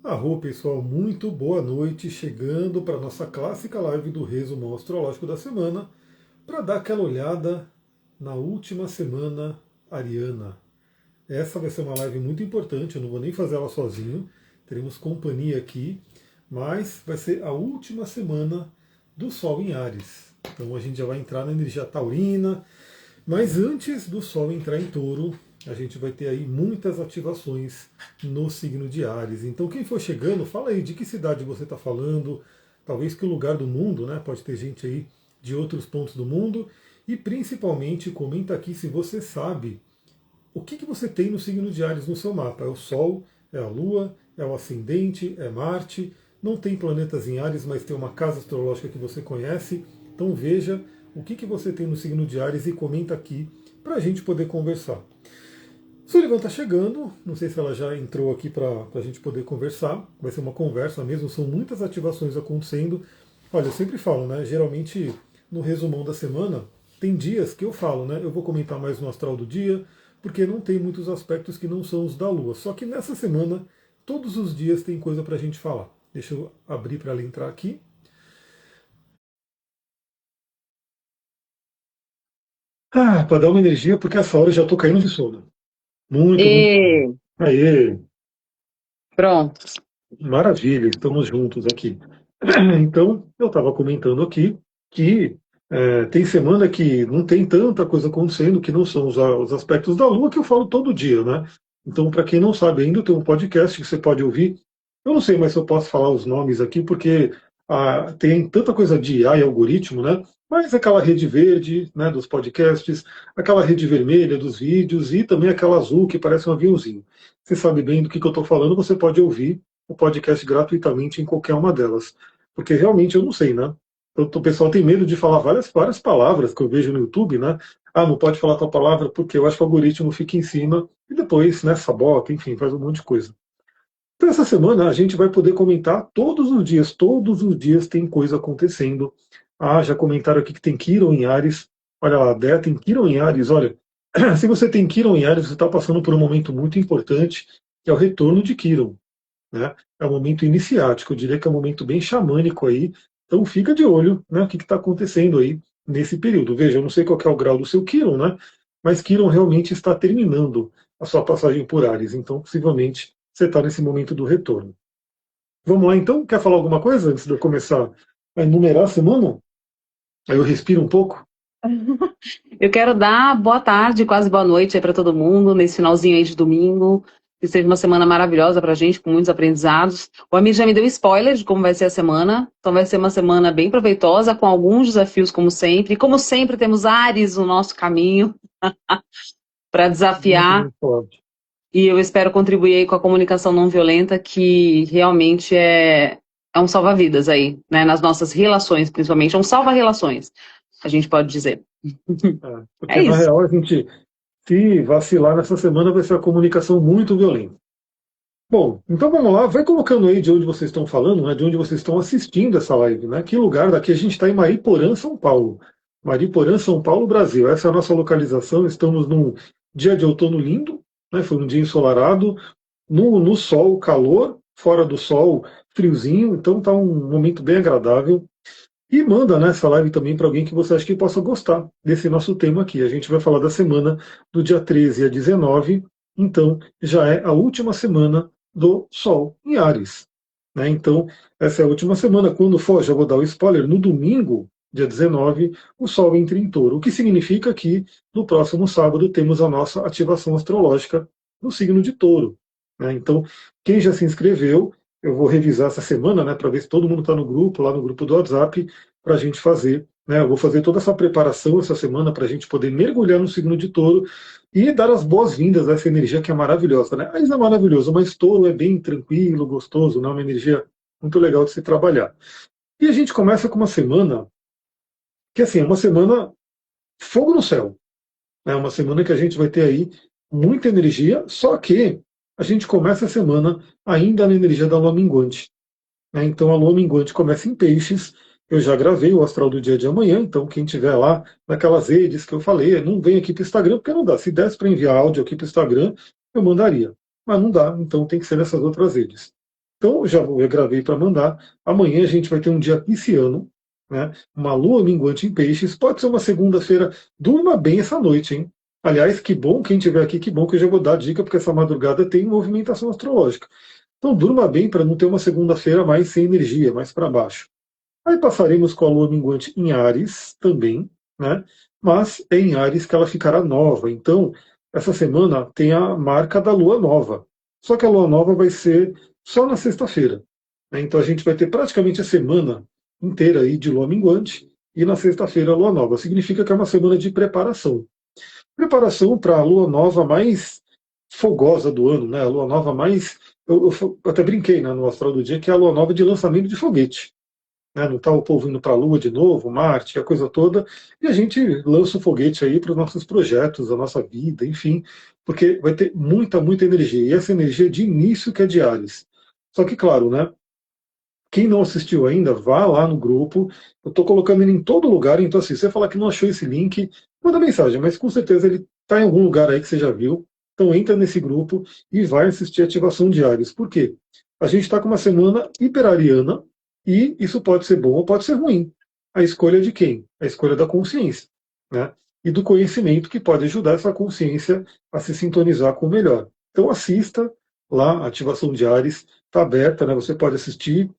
Arro, pessoal, muito boa noite, chegando para a nossa clássica live do resumo astrológico da semana, para dar aquela olhada na última semana ariana. Essa vai ser uma live muito importante, eu não vou nem fazer ela sozinho, teremos companhia aqui, mas vai ser a última semana do Sol em Áries. Então a gente já vai entrar na energia taurina, mas antes do Sol entrar em Touro, a gente vai ter aí muitas ativações no signo de Áries. Então, quem for chegando, fala aí de que cidade você está falando, talvez que lugar do mundo, né? Pode ter gente aí de outros pontos do mundo. E principalmente, comenta aqui se você sabe o que você tem no signo de Áries no seu mapa. É o Sol, é a Lua, é o Ascendente, é Marte. Não tem planetas em Áries, mas tem uma casa astrológica que você conhece. Então veja o que você tem no signo de Áries e comenta aqui para a gente poder conversar. Sullivan está chegando, não sei se ela já entrou aqui para a gente poder conversar. Vai ser uma conversa mesmo, são muitas ativações acontecendo. Olha, eu sempre falo, né? Geralmente no resumão da semana, tem dias que eu falo, né? Eu vou comentar mais no astral do dia, porque não tem muitos aspectos que não são os da Lua. Só que nessa semana, todos os dias tem coisa para a gente falar. Deixa eu abrir para ela entrar aqui. Para dar uma energia, porque essa hora eu já estou caindo de sono. Muito, muito. E Aê, pronto. maravilha, estamos juntos aqui. Então, eu estava comentando aqui que tem semana que não tem tanta coisa acontecendo, que não são os aspectos da Lua que eu falo todo dia, né? Então, para quem não sabe ainda, tem um podcast que você pode ouvir. Eu não sei mais se eu posso falar os nomes aqui, porque tem tanta coisa de IA e algoritmo, né? Mas aquela rede verde, né, dos podcasts, aquela rede vermelha dos vídeos e também aquela azul que parece um aviãozinho. Você sabe bem do que eu estou falando, você pode ouvir o podcast gratuitamente em qualquer uma delas. Porque realmente eu não sei, né? O pessoal tem medo de falar várias palavras que eu vejo no YouTube, né? Ah, não pode falar tal palavra porque eu acho que o algoritmo fica em cima e depois, né, sabota, enfim, faz um monte de coisa. Então, essa semana a gente vai poder comentar todos os dias tem coisa acontecendo. Ah, já comentaram aqui que tem Quiron em Ares. Olha lá, a Dé tem Quiron em Ares. Olha, se você tem Quiron em Ares, você está passando por um momento muito importante, que é o retorno de Quiron, né? É um momento iniciático, eu diria que é um momento bem xamânico aí. Então fica de olho, né, o que está acontecendo aí nesse período. Veja, eu não sei qual que é o grau do seu Quiron, né? Mas Quiron realmente está terminando a sua passagem por Ares. Então, possivelmente, você está nesse momento do retorno. Vamos lá então? Quer falar alguma coisa antes de eu começar a enumerar a semana? Aí eu respiro um pouco. Eu quero dar boa tarde, quase boa noite aí para todo mundo, nesse finalzinho aí de domingo. Que seja uma semana maravilhosa para a gente, com muitos aprendizados. O amigo já me deu spoiler de como vai ser a semana. Então vai ser uma semana bem proveitosa, com alguns desafios, como sempre. E como sempre, temos Ares no nosso caminho para desafiar. Muito forte. E eu espero contribuir aí com a comunicação não violenta, que realmente é um salva-vidas aí, né? Nas nossas relações, principalmente. É um salva-relações, a gente pode dizer. Porque É na isso. real a gente, se vacilar nessa semana, vai ser uma comunicação muito violenta. Bom, então vamos lá, vai colocando aí de onde vocês estão falando, né, de onde vocês estão assistindo essa live, né? Que lugar daqui a gente está em Mariporã, São Paulo. Mariporã, São Paulo, Brasil. Essa é a nossa localização. Estamos num dia de outono lindo, né? Foi um dia ensolarado, no sol, calor, fora do sol, friozinho. Então tá um momento bem agradável. E manda, né, essa live também para alguém que você acha que possa gostar desse nosso tema aqui. A gente vai falar da semana do dia 13 a 19, então já é a última semana do Sol em Áries, né? Então, essa é a última semana. Quando for, já vou dar o spoiler, no domingo, dia 19, o Sol entra em Touro, o que significa que no próximo sábado temos a nossa ativação astrológica no signo de Touro, né? Então, quem já se inscreveu, eu vou revisar essa semana, né, para ver se todo mundo está no grupo, lá no grupo do WhatsApp, para a gente fazer. Né, eu vou fazer toda essa preparação essa semana para a gente poder mergulhar no signo de Touro e dar as boas-vindas a essa energia que é maravilhosa. Né? Mas é maravilhoso, mas Touro é bem tranquilo, gostoso, né? Uma energia muito legal de se trabalhar. E a gente começa com uma semana que assim, é uma semana fogo no céu. É uma semana que a gente vai ter aí muita energia, só que a gente começa a semana ainda na energia da lua minguante. Né? Então a lua minguante começa em peixes. Eu já gravei o astral do dia de amanhã, então quem tiver lá naquelas redes que eu falei, não vem aqui para o Instagram, porque não dá. Se desse para enviar áudio aqui para o Instagram, eu mandaria. Mas não dá, então tem que ser nessas outras redes. Então, eu gravei para mandar. Amanhã a gente vai ter um dia pisciano, né? Uma lua minguante em peixes. Pode ser uma segunda-feira. Durma bem essa noite, hein? Aliás, que bom quem estiver aqui, que bom que eu já vou dar a dica, porque essa madrugada tem movimentação astrológica. Então, durma bem para não ter uma segunda-feira mais sem energia, mais para baixo. Aí passaremos com a lua minguante em Áries também, né? Mas é em Áries que ela ficará nova. Então, essa semana tem a marca da lua nova. Só que a lua nova vai ser só na sexta-feira, né? Então a gente vai ter praticamente a semana inteira aí de lua minguante e na sexta-feira a lua nova. Significa que é uma semana de preparação. Preparação para a lua nova mais fogosa do ano, né? A lua nova mais. Eu até brinquei, né, no Astral do Dia que é a lua nova de lançamento de foguete, né? Não está o povo indo para a Lua de novo, Marte, a coisa toda, e a gente lança o foguete aí para os nossos projetos, a nossa vida, enfim, porque vai ter muita, muita energia, e essa energia de início que é de Ares. Só que, claro, né? Quem não assistiu ainda, vá lá no grupo. Eu estou colocando ele em todo lugar, então assim, se você falar que não achou esse link, manda mensagem, mas com certeza ele está em algum lugar aí que você já viu. Então entra nesse grupo e vai assistir a ativação de Ares. Por quê? A gente está com uma semana hiperariana e isso pode ser bom ou pode ser ruim. A escolha de quem? A escolha da consciência, né? E do conhecimento que pode ajudar essa consciência a se sintonizar com o melhor. Então assista lá, a ativação de Ares está aberta, né? Você pode assistir,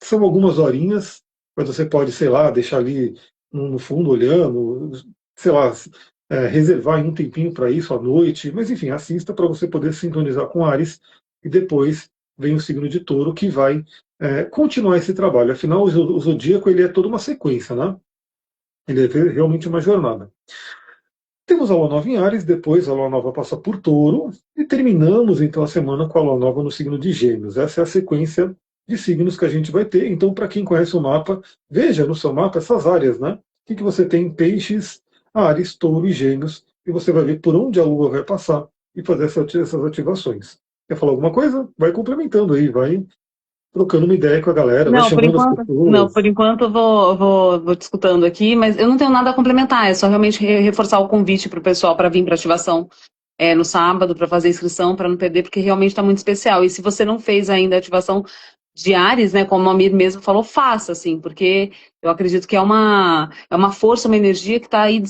são algumas horinhas, mas você pode, sei lá, deixar ali no fundo olhando, sei lá, reservar um tempinho para isso à noite, mas enfim, assista para você poder sintonizar com Ares e depois vem o signo de Touro que vai continuar esse trabalho. Afinal, o zodíaco ele é toda uma sequência, né? Ele é realmente uma jornada. Temos a Lua Nova em Ares, depois a Lua Nova passa por Touro, e terminamos então a semana com a Lua Nova no signo de Gêmeos. Essa é a sequência de signos que a gente vai ter. Então, para quem conhece o mapa, veja no seu mapa essas áreas, né? O que você tem? Peixes, Ares, Touro e Gêmeos, e você vai ver por onde a Lua vai passar e fazer essas ativações. Quer falar alguma coisa? Vai complementando aí, vai trocando uma ideia com a galera, vai Não, por chamando as enquanto, não, pessoas. por enquanto eu vou te escutando aqui, mas eu não tenho nada a complementar, é só realmente reforçar o convite para o pessoal para vir para ativação no sábado, para fazer inscrição, para não perder, porque realmente está muito especial. E se você não fez ainda a ativação de Ares, né, como o Amir mesmo falou, faça, assim, porque eu acredito que é uma força, uma energia que está aí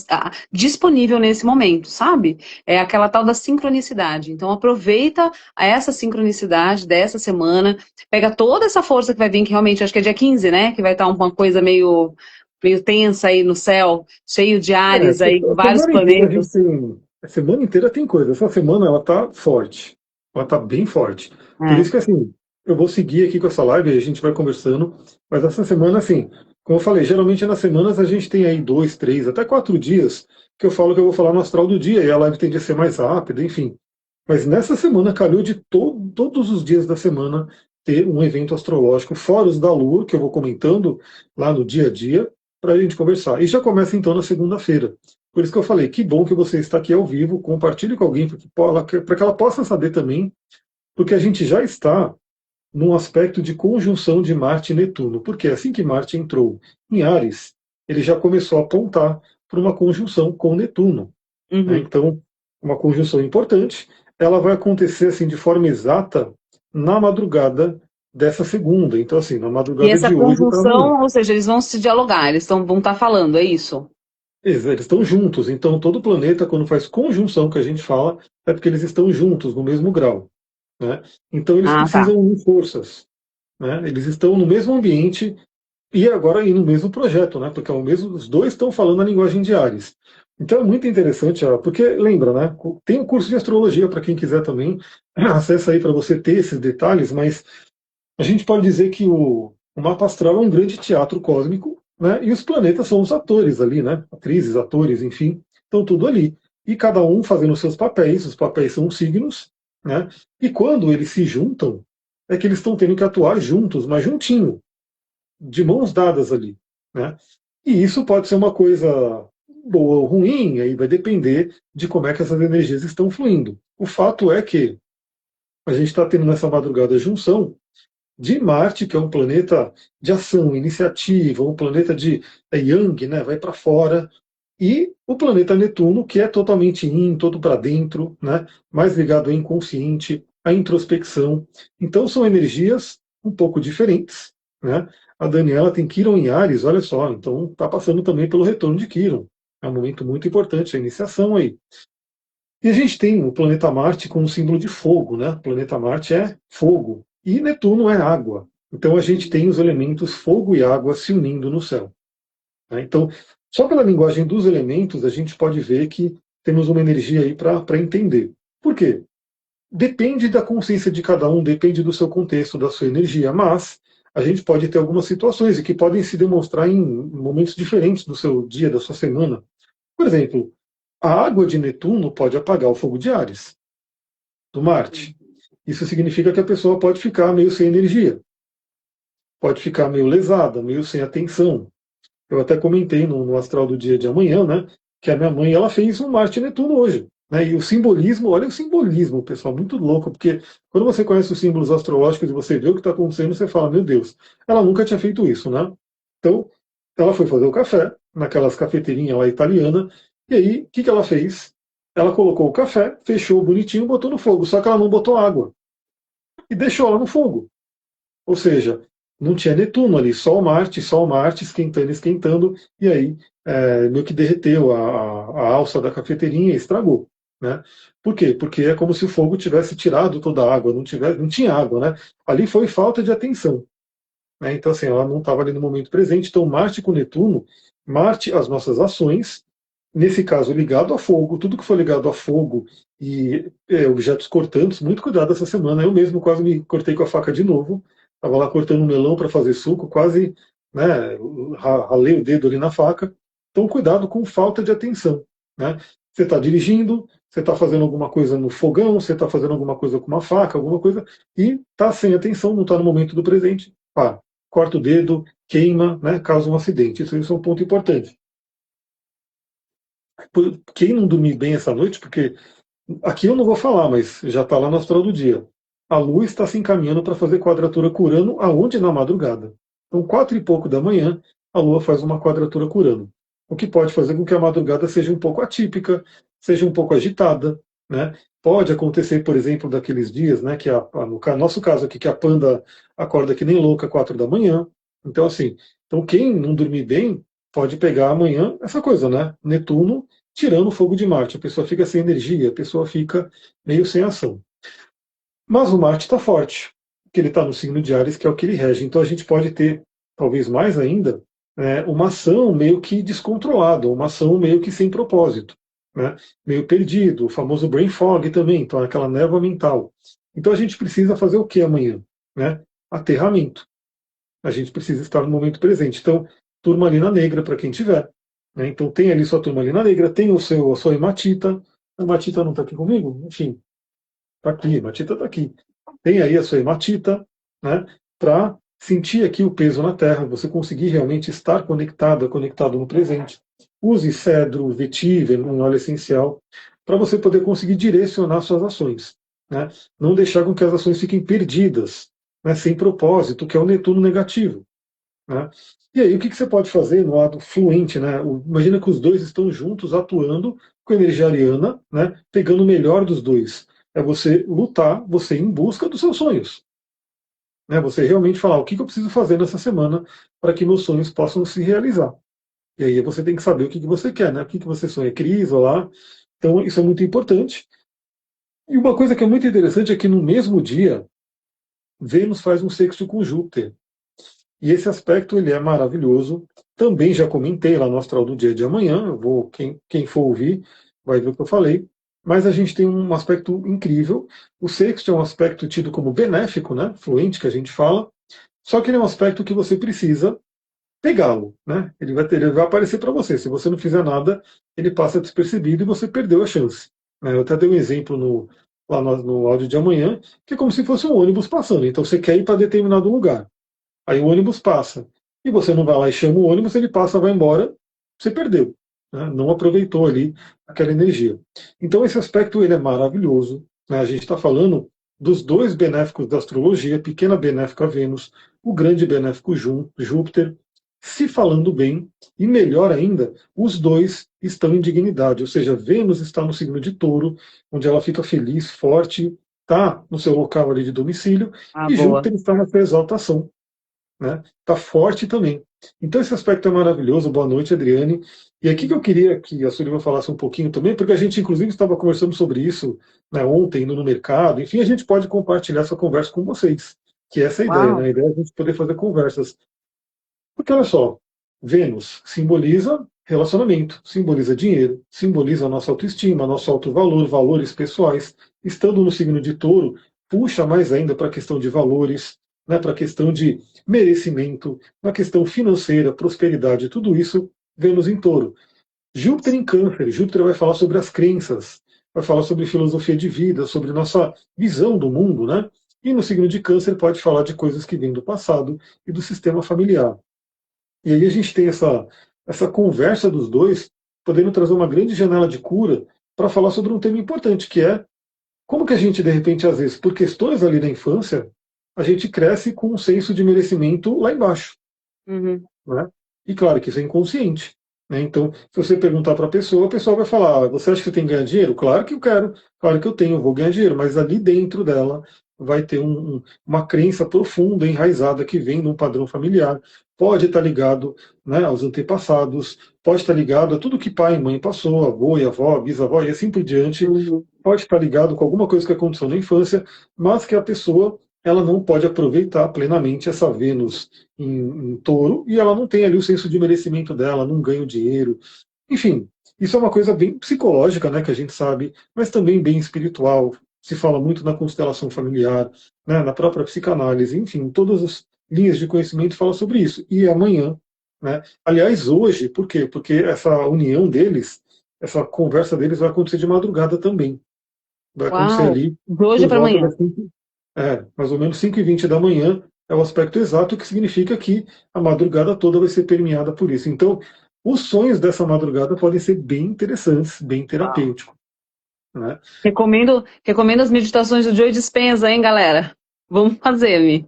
disponível nesse momento, sabe? É aquela tal da sincronicidade. Então aproveita essa sincronicidade dessa semana, pega toda essa força que vai vir, que realmente acho que é dia 15, né, que vai estar uma coisa meio tensa aí no céu, cheio de Ares aí, com A vários semana inteira a gente planetas. tem. A semana inteira tem coisa. Essa semana ela tá forte. Ela tá bem forte. Por É. isso que assim, eu vou seguir aqui com essa live e a gente vai conversando. Mas essa semana, assim, como eu falei, geralmente nas semanas a gente tem aí 2, 3, até 4 dias que eu falo que eu vou falar no astral do dia e a live tende a ser mais rápida, enfim. Mas nessa semana calhou de todos os dias da semana ter um evento astrológico, fora os da Lua, que eu vou comentando lá no dia a dia, para a gente conversar. E já começa então na segunda-feira. Por isso que eu falei, que bom que você está aqui ao vivo, compartilhe com alguém para que ela possa saber também, porque a gente já está num aspecto de conjunção de Marte e Netuno. Porque assim que Marte entrou em Áries, ele já começou a apontar para uma conjunção com Netuno, né? Uhum. Então, uma conjunção importante, ela vai acontecer assim de forma exata na madrugada dessa segunda. Então, assim, na E madrugada essa de hoje para amanhã. conjunção, ou seja, eles vão se dialogar, vão estar falando, é isso? Eles estão juntos. Então, todo planeta, quando faz conjunção, que a gente fala, é porque eles estão juntos, no mesmo grau, né? Então, eles Ah, tá. precisam unir forças, né? Eles estão no mesmo ambiente e agora aí no mesmo projeto, né? Porque é o mesmo, os dois estão falando a linguagem de Ares. Então é muito interessante, porque lembra, né? Tem um curso de astrologia para quem quiser também, acessa aí para você ter esses detalhes, mas a gente pode dizer que o mapa astral é um grande teatro cósmico, né? E os planetas são os atores ali, né? Atrizes, atores, enfim, estão tudo ali. E cada um fazendo os seus papéis, os papéis são os signos, né? E quando eles se juntam, é que eles estão tendo que atuar juntos, mas juntinho, de mãos dadas ali, né? E isso pode ser uma coisa boa ou ruim, aí vai depender de como é que essas energias estão fluindo. O fato é que a gente está tendo nessa madrugada a junção de Marte, que é um planeta de ação, iniciativa, um planeta de Yang, né, vai para fora, e o planeta Netuno, que é totalmente todo para dentro, né, mais ligado ao inconsciente, à introspecção. Então são energias um pouco diferentes, né? A Daniela tem Quiron em Ares, olha só, então está passando também pelo retorno de Quiron. É um momento muito importante, a iniciação aí. E a gente tem o planeta Marte com um símbolo de fogo, né? O planeta Marte é fogo e Netuno é água. Então a gente tem os elementos fogo e água se unindo no céu, né? Então, só pela linguagem dos elementos, a gente pode ver que temos uma energia aí para entender. Por quê? Depende da consciência de cada um, depende do seu contexto, da sua energia, mas a gente pode ter algumas situações e que podem se demonstrar em momentos diferentes do seu dia, da sua semana. Por exemplo, a água de Netuno pode apagar o fogo de Ares, do Marte. Isso significa que a pessoa pode ficar meio sem energia, pode ficar meio lesada, meio sem atenção. Eu até comentei no astral do dia de amanhã, né, que a minha mãe ela fez um Marte e Netuno hoje. Né, e o simbolismo, olha o simbolismo, pessoal, muito louco, porque quando você conhece os símbolos astrológicos e você vê o que está acontecendo, você fala, meu Deus, ela nunca tinha feito isso, né? Então, ela foi fazer o café, naquelas cafeteirinhas lá italiana, e aí, o que ela fez? Ela colocou o café, fechou bonitinho, botou no fogo, só que ela não botou água. E deixou ela no fogo. Ou seja, não tinha Netuno ali, só o Marte esquentando, esquentando, e aí meio que derreteu a alça da cafeteirinha e estragou. Né? Por quê? Porque é como se o fogo tivesse tirado toda a água, não tinha água, né? Ali foi falta de atenção. Né? Então, assim, ela não estava ali no momento presente. Então, Marte com Netuno, Marte, as nossas ações, nesse caso, ligado a fogo, tudo que for ligado a fogo e objetos cortantes, muito cuidado essa semana. Eu mesmo quase me cortei com a faca de novo. Estava lá cortando um melão para fazer suco, quase né, ralei o dedo ali na faca. Então, cuidado com falta de atenção. Né? Você está dirigindo, você está fazendo alguma coisa no fogão, você está fazendo alguma coisa com uma faca, alguma coisa, e está sem atenção, não está no momento do presente. Pá, corta o dedo, queima, né, causa um acidente. Isso é um ponto importante. Quem não dormir bem essa noite, porque aqui eu não vou falar, mas já está lá no astral do dia. A Lua está se encaminhando para fazer quadratura com Urano, aonde? Na madrugada. Então, 4 e pouco da manhã, a Lua faz uma quadratura com Urano. O que pode fazer com que a madrugada seja um pouco atípica, seja um pouco agitada. Né? Pode acontecer, por exemplo, daqueles dias, né, que no nosso caso aqui, que a panda acorda que nem louca 4 da manhã. Então, assim, então quem não dormir bem pode pegar amanhã essa coisa, né? Netuno tirando o fogo de Marte. A pessoa fica sem energia, a pessoa fica meio sem ação. Mas o Marte está forte, porque ele está no signo de Áries, que é o que ele rege. Então a gente pode ter, talvez mais ainda, uma ação meio que descontrolada, uma ação meio que sem propósito, né? Meio perdido, o famoso brain fog também, então aquela névoa mental. Então a gente precisa fazer o que amanhã? Né? Aterramento. A gente precisa estar no momento presente. Então, turmalina negra para quem tiver. Né? Então tem ali sua turmalina negra, tem a sua hematita. A hematita não está aqui comigo? Enfim, está aqui, a hematita está aqui. Tem aí a sua hematita, né? Para sentir aqui o peso na Terra, você conseguir realmente estar conectado no presente. Use cedro, vetiver, um óleo essencial, para você poder conseguir direcionar suas ações. Né? Não deixar com que as ações fiquem perdidas, né? Sem propósito, que é o Netuno negativo. Né? E aí, o que você pode fazer no lado fluente? Né? Imagina que os dois estão juntos, atuando com energia ariana, né? Pegando o melhor dos dois. É você lutar, você ir em busca dos seus sonhos. Né? Você realmente falar o que eu preciso fazer nessa semana para que meus sonhos possam se realizar. E aí você tem que saber o que você quer, né? O que você sonha, Cris, ou lá. Então, isso é muito importante. E uma coisa que é muito interessante é que no mesmo dia, Vênus faz um sexto com Júpiter. E esse aspecto ele é maravilhoso. Também já comentei lá no astral do dia de amanhã. Quem for ouvir vai ver o que eu falei. Mas a gente tem um aspecto incrível. O sexto é um aspecto tido como benéfico, né? Fluente, que a gente fala. Só que ele é um aspecto que você precisa pegá-lo, né? Ele vai aparecer para você. Se você não fizer nada, ele passa despercebido e você perdeu a chance. Né? Eu até dei um exemplo lá no áudio de amanhã, que é como se fosse um ônibus passando. Então você quer ir para determinado lugar. Aí o ônibus passa. E você não vai lá e chama o ônibus, ele passa, vai embora, você perdeu. Né? Não aproveitou ali aquela energia. Então esse aspecto ele é maravilhoso. Né? A gente está falando dos dois benéficos da astrologia, pequena benéfica Vênus, o grande benéfico Júpiter, se falando bem, e melhor ainda, os dois estão em dignidade, ou seja, Vênus está no signo de Touro, onde ela fica feliz, forte, está no seu local ali de domicílio, Ah, e boa. Júpiter está na sua exaltação, né? Está forte também. Então esse aspecto é maravilhoso. Boa noite, Adriane. E aqui que eu queria que a Sullivan falasse um pouquinho também, porque a gente inclusive estava conversando sobre isso, né, ontem, indo no mercado. Enfim, a gente pode compartilhar essa conversa com vocês, que é essa a ideia, né? Uau. A ideia é a gente poder fazer conversas. Porque olha só, Vênus simboliza relacionamento, simboliza dinheiro, simboliza a nossa autoestima, nosso alto valor, valores pessoais. Estando no signo de Touro, puxa mais ainda para a questão de valores, né, para a questão de merecimento, na questão financeira, prosperidade, tudo isso Vênus em Touro. Júpiter em Câncer, Júpiter vai falar sobre as crenças, vai falar sobre filosofia de vida, sobre nossa visão do mundo, né? E no signo de Câncer pode falar de coisas que vêm do passado e do sistema familiar. E aí a gente tem essa conversa dos dois, podendo trazer uma grande janela de cura para falar sobre um tema importante, que é como que a gente, de repente, às vezes, por questões ali da infância, a gente cresce com um senso de merecimento lá embaixo. Uhum. Né? E claro que isso é inconsciente. Né? Então, se você perguntar para a pessoa vai falar: você acha que você tem que ganhar dinheiro? Claro que eu quero, claro que eu tenho, eu vou ganhar dinheiro, mas ali dentro dela vai ter uma crença profunda, enraizada, que vem num padrão familiar. Pode estar ligado, né, aos antepassados, pode estar ligado a tudo que pai e mãe passou, avô e avó, bisavó e assim por diante, Uhum. pode estar ligado com alguma coisa que aconteceu na infância, mas que a pessoa ela não pode aproveitar plenamente essa Vênus em Touro, e ela não tem ali o senso de merecimento dela, não ganha o dinheiro. Enfim, isso é uma coisa bem psicológica, né, que a gente sabe, mas também bem espiritual. Se fala muito na constelação familiar, né, na própria psicanálise, enfim, todas as linhas de conhecimento falam sobre isso. E amanhã, né, aliás, hoje, por quê? Porque essa união deles, essa conversa deles vai acontecer de madrugada também. Vai acontecer Uau. ali De hoje por para volta amanhã. das mais ou menos 5h20 da manhã é o aspecto exato, que significa que a madrugada toda vai ser permeada por isso. Então, os sonhos dessa madrugada podem ser bem interessantes, bem Uau. terapêuticos. Né? Recomendo as meditações do Joe Dispenza, hein, galera? Vamos fazer, Mi.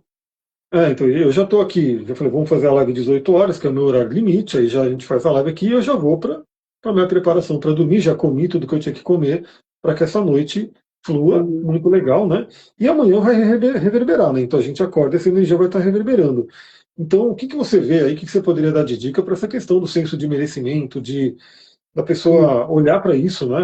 Então, eu já estou aqui, já falei, vamos fazer a live 18 horas, que é o meu horário limite, aí já a gente faz a live aqui e eu já vou para a minha preparação para dormir, já comi tudo que eu tinha que comer, para que essa noite flua Uhum. muito legal, né? E amanhã vai reverberar, né? Então a gente acorda, essa energia vai estar reverberando. Então, o que, que você vê aí, o que, que você poderia dar de dica para essa questão do senso de merecimento, da Uhum. pessoa olhar para isso, né?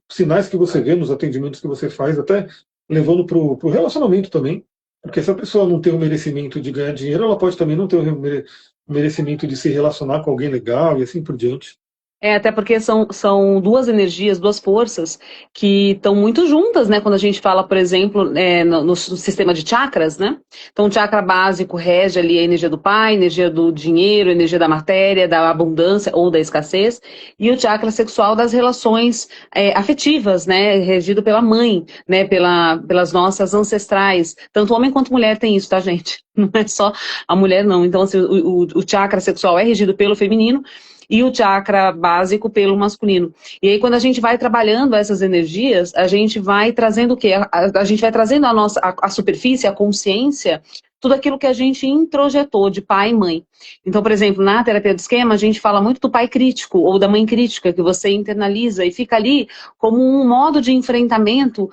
Sinais que você vê nos atendimentos que você faz, até levando para o relacionamento também, porque se a pessoa não tem o merecimento de ganhar dinheiro, ela pode também não ter o merecimento de se relacionar com alguém legal e assim por diante. Até porque são duas energias, duas forças que estão muito juntas, né? Quando a gente fala, por exemplo, no sistema de chakras, né? Então, o chakra básico rege ali a energia do pai, a energia do dinheiro, a energia da matéria, da abundância ou da escassez, e o chakra sexual das relações afetivas, né? Regido pela mãe, né? Pelas nossas ancestrais. Tanto homem quanto mulher tem isso, tá, gente? Não é só a mulher, não. Então, assim, o chakra sexual é regido pelo feminino, e o chakra básico pelo masculino. E aí, quando a gente vai trabalhando essas energias, a gente vai trazendo o quê? A gente vai trazendo a superfície, a consciência, tudo aquilo que a gente introjetou de pai e mãe. Então, por exemplo, na terapia do esquema, a gente fala muito do pai crítico ou da mãe crítica, que você internaliza e fica ali como um modo de enfrentamento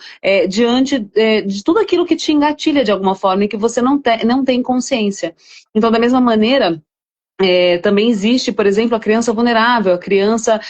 diante de tudo aquilo que te engatilha de alguma forma e que você não tem consciência. Então, da mesma maneira, também existe, por exemplo, a criança vulnerável, a criança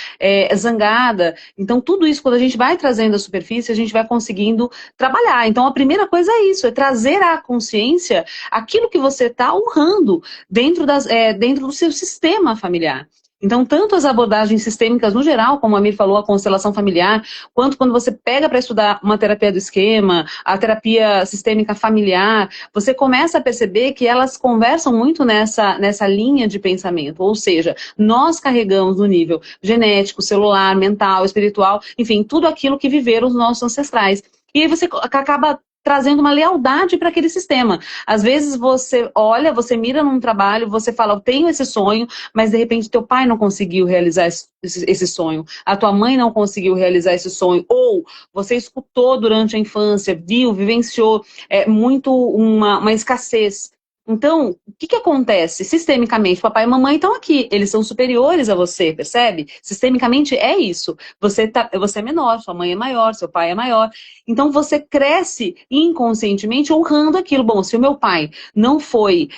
zangada. Então, tudo isso, quando a gente vai trazendo à superfície, a gente vai conseguindo trabalhar. Então, a primeira coisa é isso, é trazer à consciência aquilo que você está honrando dentro do seu sistema familiar. Então, tanto as abordagens sistêmicas no geral, como a Mir falou, a constelação familiar, quanto quando você pega para estudar uma terapia do esquema, a terapia sistêmica familiar, você começa a perceber que elas conversam muito nessa linha de pensamento, ou seja, nós carregamos no nível genético, celular, mental, espiritual, enfim, tudo aquilo que viveram os nossos ancestrais. E aí você acaba trazendo uma lealdade para aquele sistema. Às vezes você olha, você mira num trabalho, você fala, eu tenho esse sonho, mas de repente teu pai não conseguiu realizar esse sonho, a tua mãe não conseguiu realizar esse sonho, ou você escutou durante a infância, viu, vivenciou muito uma escassez. Então, o que acontece? Sistemicamente, papai e mamãe estão aqui, eles são superiores a você, percebe? Sistemicamente é isso. Você é menor, sua mãe é maior, seu pai é maior. Então, você cresce inconscientemente honrando aquilo. Bom, se o meu pai não foi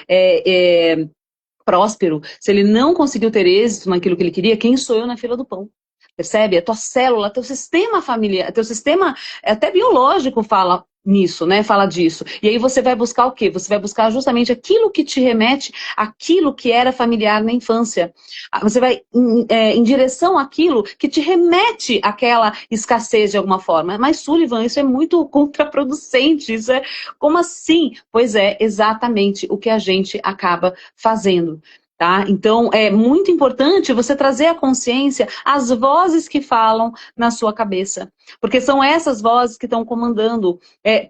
próspero, se ele não conseguiu ter êxito naquilo que ele queria, quem sou eu na fila do pão? Percebe? A tua célula, teu sistema familiar, teu sistema até biológico fala nisso, né? Fala disso. E aí você vai buscar o quê? Você vai buscar justamente aquilo que te remete àquilo que era familiar na infância. Você vai em direção àquilo que te remete àquela escassez de alguma forma. Mas, Sullivan, isso é muito contraproducente. Isso é como assim? Pois é, exatamente o que a gente acaba fazendo. Tá? Então, é muito importante você trazer à consciência as vozes que falam na sua cabeça, porque são essas vozes que estão comandando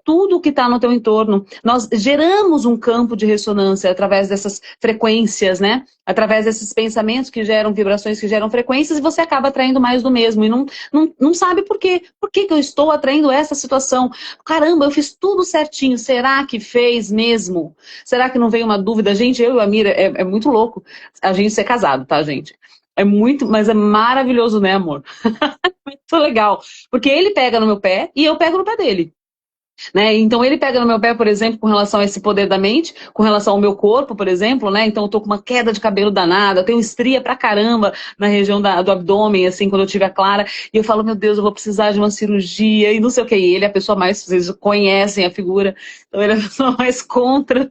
tudo que está no teu entorno. Nós geramos um campo de ressonância através dessas frequências, né? Através desses pensamentos que geram vibrações, que geram frequências, e você acaba atraindo mais do mesmo, e não sabe por quê. Por que eu estou atraindo essa situação? Caramba, eu fiz tudo certinho, será que fez mesmo? Será que não veio uma dúvida? Gente, eu e a Mira, é muito louco a gente ser casado, tá, gente? É muito, mas é maravilhoso, né, amor? Muito legal. Porque ele pega no meu pé e eu pego no pé dele. Né? Então ele pega no meu pé, por exemplo, com relação a esse poder da mente, com relação ao meu corpo, por exemplo, né? Então eu tô com uma queda de cabelo danada, eu tenho estria pra caramba na região do abdômen, assim, quando eu tive a Clara, e eu falo, meu Deus, eu vou precisar de uma cirurgia, e não sei o que, e ele é a pessoa mais, vocês conhecem a figura, então ele é a pessoa mais contra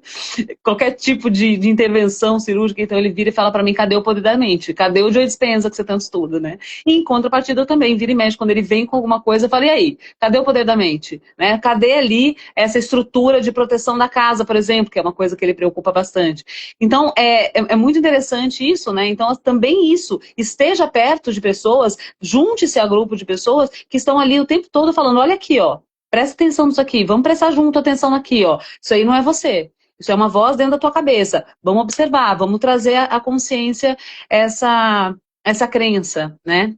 qualquer tipo de intervenção cirúrgica, então ele vira e fala pra mim, cadê o poder da mente? Cadê o Joe Dispenza que você tanto estuda, né? E em contrapartida eu também, vira e mexe, quando ele vem com alguma coisa, eu falo, e aí? Cadê o poder da mente? Né? Cadê ali essa estrutura de proteção da casa, por exemplo, que é uma coisa que ele preocupa bastante. Então, é muito interessante isso, né? Então, também isso, esteja perto de pessoas, junte-se a grupo de pessoas que estão ali o tempo todo falando, olha aqui, ó, presta atenção nisso aqui, vamos prestar junto atenção aqui, ó, isso aí não é você. Isso é uma voz dentro da tua cabeça. Vamos observar, vamos trazer à consciência essa crença, né?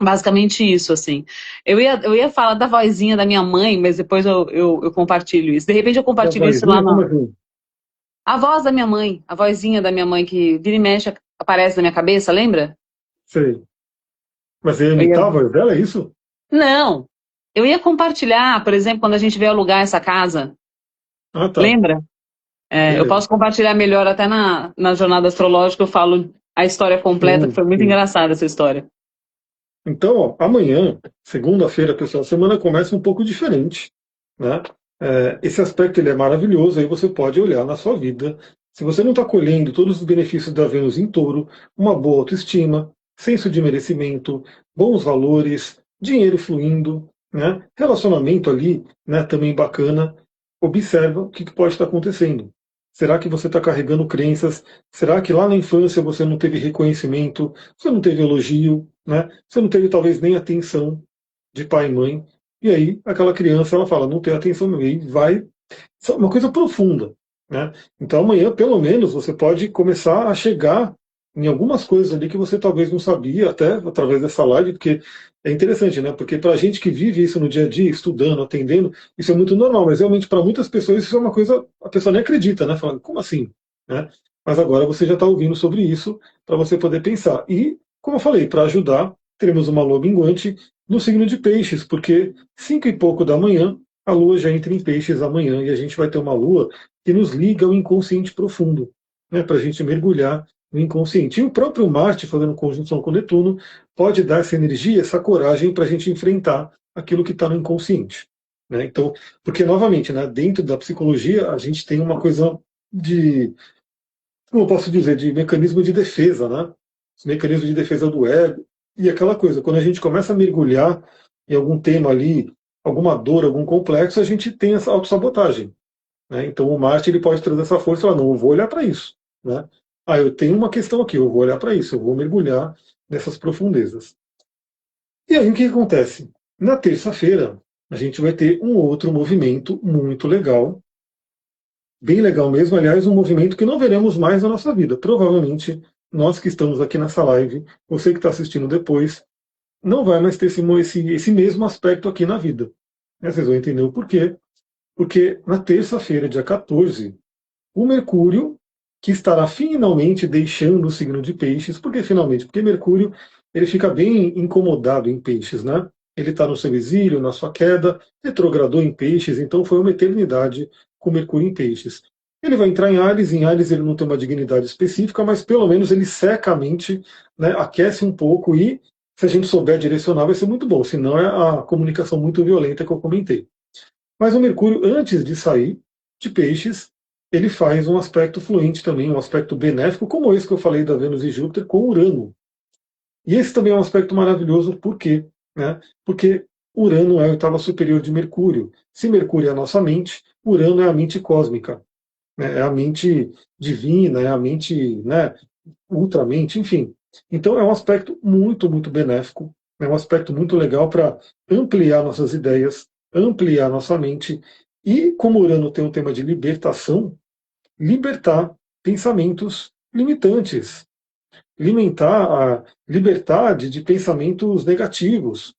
Basicamente isso, assim. Eu ia falar da vozinha da minha mãe, mas depois eu compartilho isso. De repente eu Da compartilho isso lá vozinha, como na... assim? A voz da minha mãe, a vozinha da minha mãe que vira e mexe, aparece na minha cabeça, lembra? Sei. Mas você ia Eu imitar a ia... voz dela, é isso? Não, eu ia compartilhar, por exemplo, quando a gente veio alugar essa casa, Ah, tá. lembra? Eu Beleza. posso compartilhar melhor até na jornada astrológica, eu falo a história completa, que Sim, foi muito sim. engraçada essa história. Então, ó, amanhã, segunda-feira, pessoal, a semana começa um pouco diferente, né? Esse aspecto ele é maravilhoso, aí você pode olhar na sua vida. Se você não está colhendo todos os benefícios da Vênus em Touro, uma boa autoestima, senso de merecimento, bons valores, dinheiro fluindo, né? Relacionamento ali, né, também bacana, observa o que pode estar acontecendo. Será que você está carregando crenças? Será que lá na infância você não teve reconhecimento, você não teve elogio, né? Você não teve talvez nem atenção de pai e mãe? E aí aquela criança ela fala, não tem atenção, e vai. Isso é uma coisa profunda, né? Então amanhã, pelo menos, você pode começar a chegar em algumas coisas ali que você talvez não sabia, até através dessa live, porque é interessante, né? Porque para a gente que vive isso no dia a dia, estudando, atendendo, isso é muito normal, mas realmente para muitas pessoas isso é uma coisa, a pessoa nem acredita, né? Falando, como assim? Né? Mas agora você já está ouvindo sobre isso para você poder pensar. E, como eu falei, para ajudar, teremos uma lua minguante no signo de peixes, porque 5 e pouco da manhã a lua já entra em peixes amanhã e a gente vai ter uma lua que nos liga ao inconsciente profundo, né, para a gente mergulhar no inconsciente. E o próprio Marte, fazendo conjunção com Netuno, pode dar essa energia, essa coragem para a gente enfrentar aquilo que está no inconsciente. Né? Então, porque, novamente, né, dentro da psicologia, a gente tem uma coisa de, como eu posso dizer, de mecanismo de defesa, né? Os mecanismos de defesa do ego. E aquela coisa, quando a gente começa a mergulhar em algum tema ali, alguma dor, algum complexo, a gente tem essa autossabotagem. Né? Então o Marte ele pode trazer essa força e falar, não, eu vou olhar para isso. Né? Ah, eu tenho uma questão aqui, eu vou olhar para isso, eu vou mergulhar nessas profundezas. E aí o que acontece? Na terça-feira, a gente vai ter um outro movimento muito legal, bem legal mesmo, aliás, um movimento que não veremos mais na nossa vida. Provavelmente, nós que estamos aqui nessa live, você que está assistindo depois, não vai mais ter esse mesmo aspecto aqui na vida. Né? Vocês vão entender o porquê. Porque na terça-feira, dia 14, o Mercúrio, que estará finalmente deixando o signo de Peixes. Por que finalmente? Porque Mercúrio ele fica bem incomodado em Peixes, né? Ele está no seu exílio, na sua queda, retrogradou em Peixes, então foi uma eternidade com Mercúrio em Peixes. Ele vai entrar em Ares ele não tem uma dignidade específica, mas pelo menos ele seca a mente, né, aquece um pouco e, se a gente souber direcionar, vai ser muito bom, senão é a comunicação muito violenta que eu comentei. Mas o Mercúrio, antes de sair de Peixes, ele faz um aspecto fluente também, um aspecto benéfico, como esse que eu falei da Vênus e Júpiter com Urano. E esse também é um aspecto maravilhoso, por quê? Né? Porque Urano é a oitava superior de Mercúrio. Se Mercúrio é a nossa mente, Urano é a mente cósmica, né? É a mente divina, é a mente, né, ultramente, enfim. Então é um aspecto muito, muito benéfico, é um aspecto muito legal para ampliar nossas ideias, ampliar nossa mente. E como Urano tem um tema de libertação, libertar pensamentos limitantes, libertar de pensamentos negativos,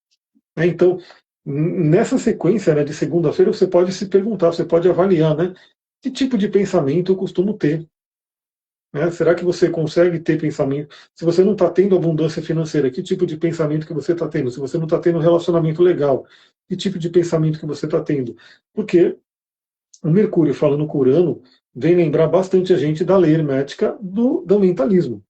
né? Então, nessa sequência, né, de segunda-feira, você pode se perguntar, você pode avaliar, né, que tipo de pensamento eu costumo ter. Né? Será que você consegue ter pensamento? Se você não está tendo abundância financeira, que tipo de pensamento que você está tendo? Se você não está tendo um relacionamento legal, que tipo de pensamento que você está tendo? Porque o Mercúrio, falando com Urano, vem lembrar bastante a gente da lei hermética do mentalismo.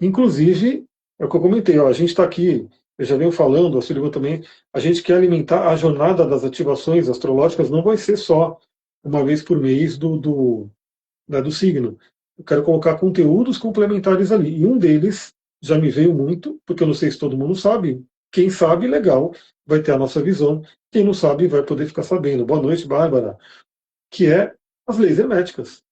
Inclusive, é o que eu comentei, ó, a gente está aqui, eu já venho falando, a Sullivan também, a gente quer alimentar a jornada das ativações astrológicas, não vai ser só uma vez por mês do signo. Eu quero colocar conteúdos complementares ali. E um deles já me veio muito, porque eu não sei se todo mundo sabe. Quem sabe, legal, vai ter a nossa visão. Quem não sabe, vai poder ficar sabendo. Boa noite, Bárbara. Que é as leis herméticas.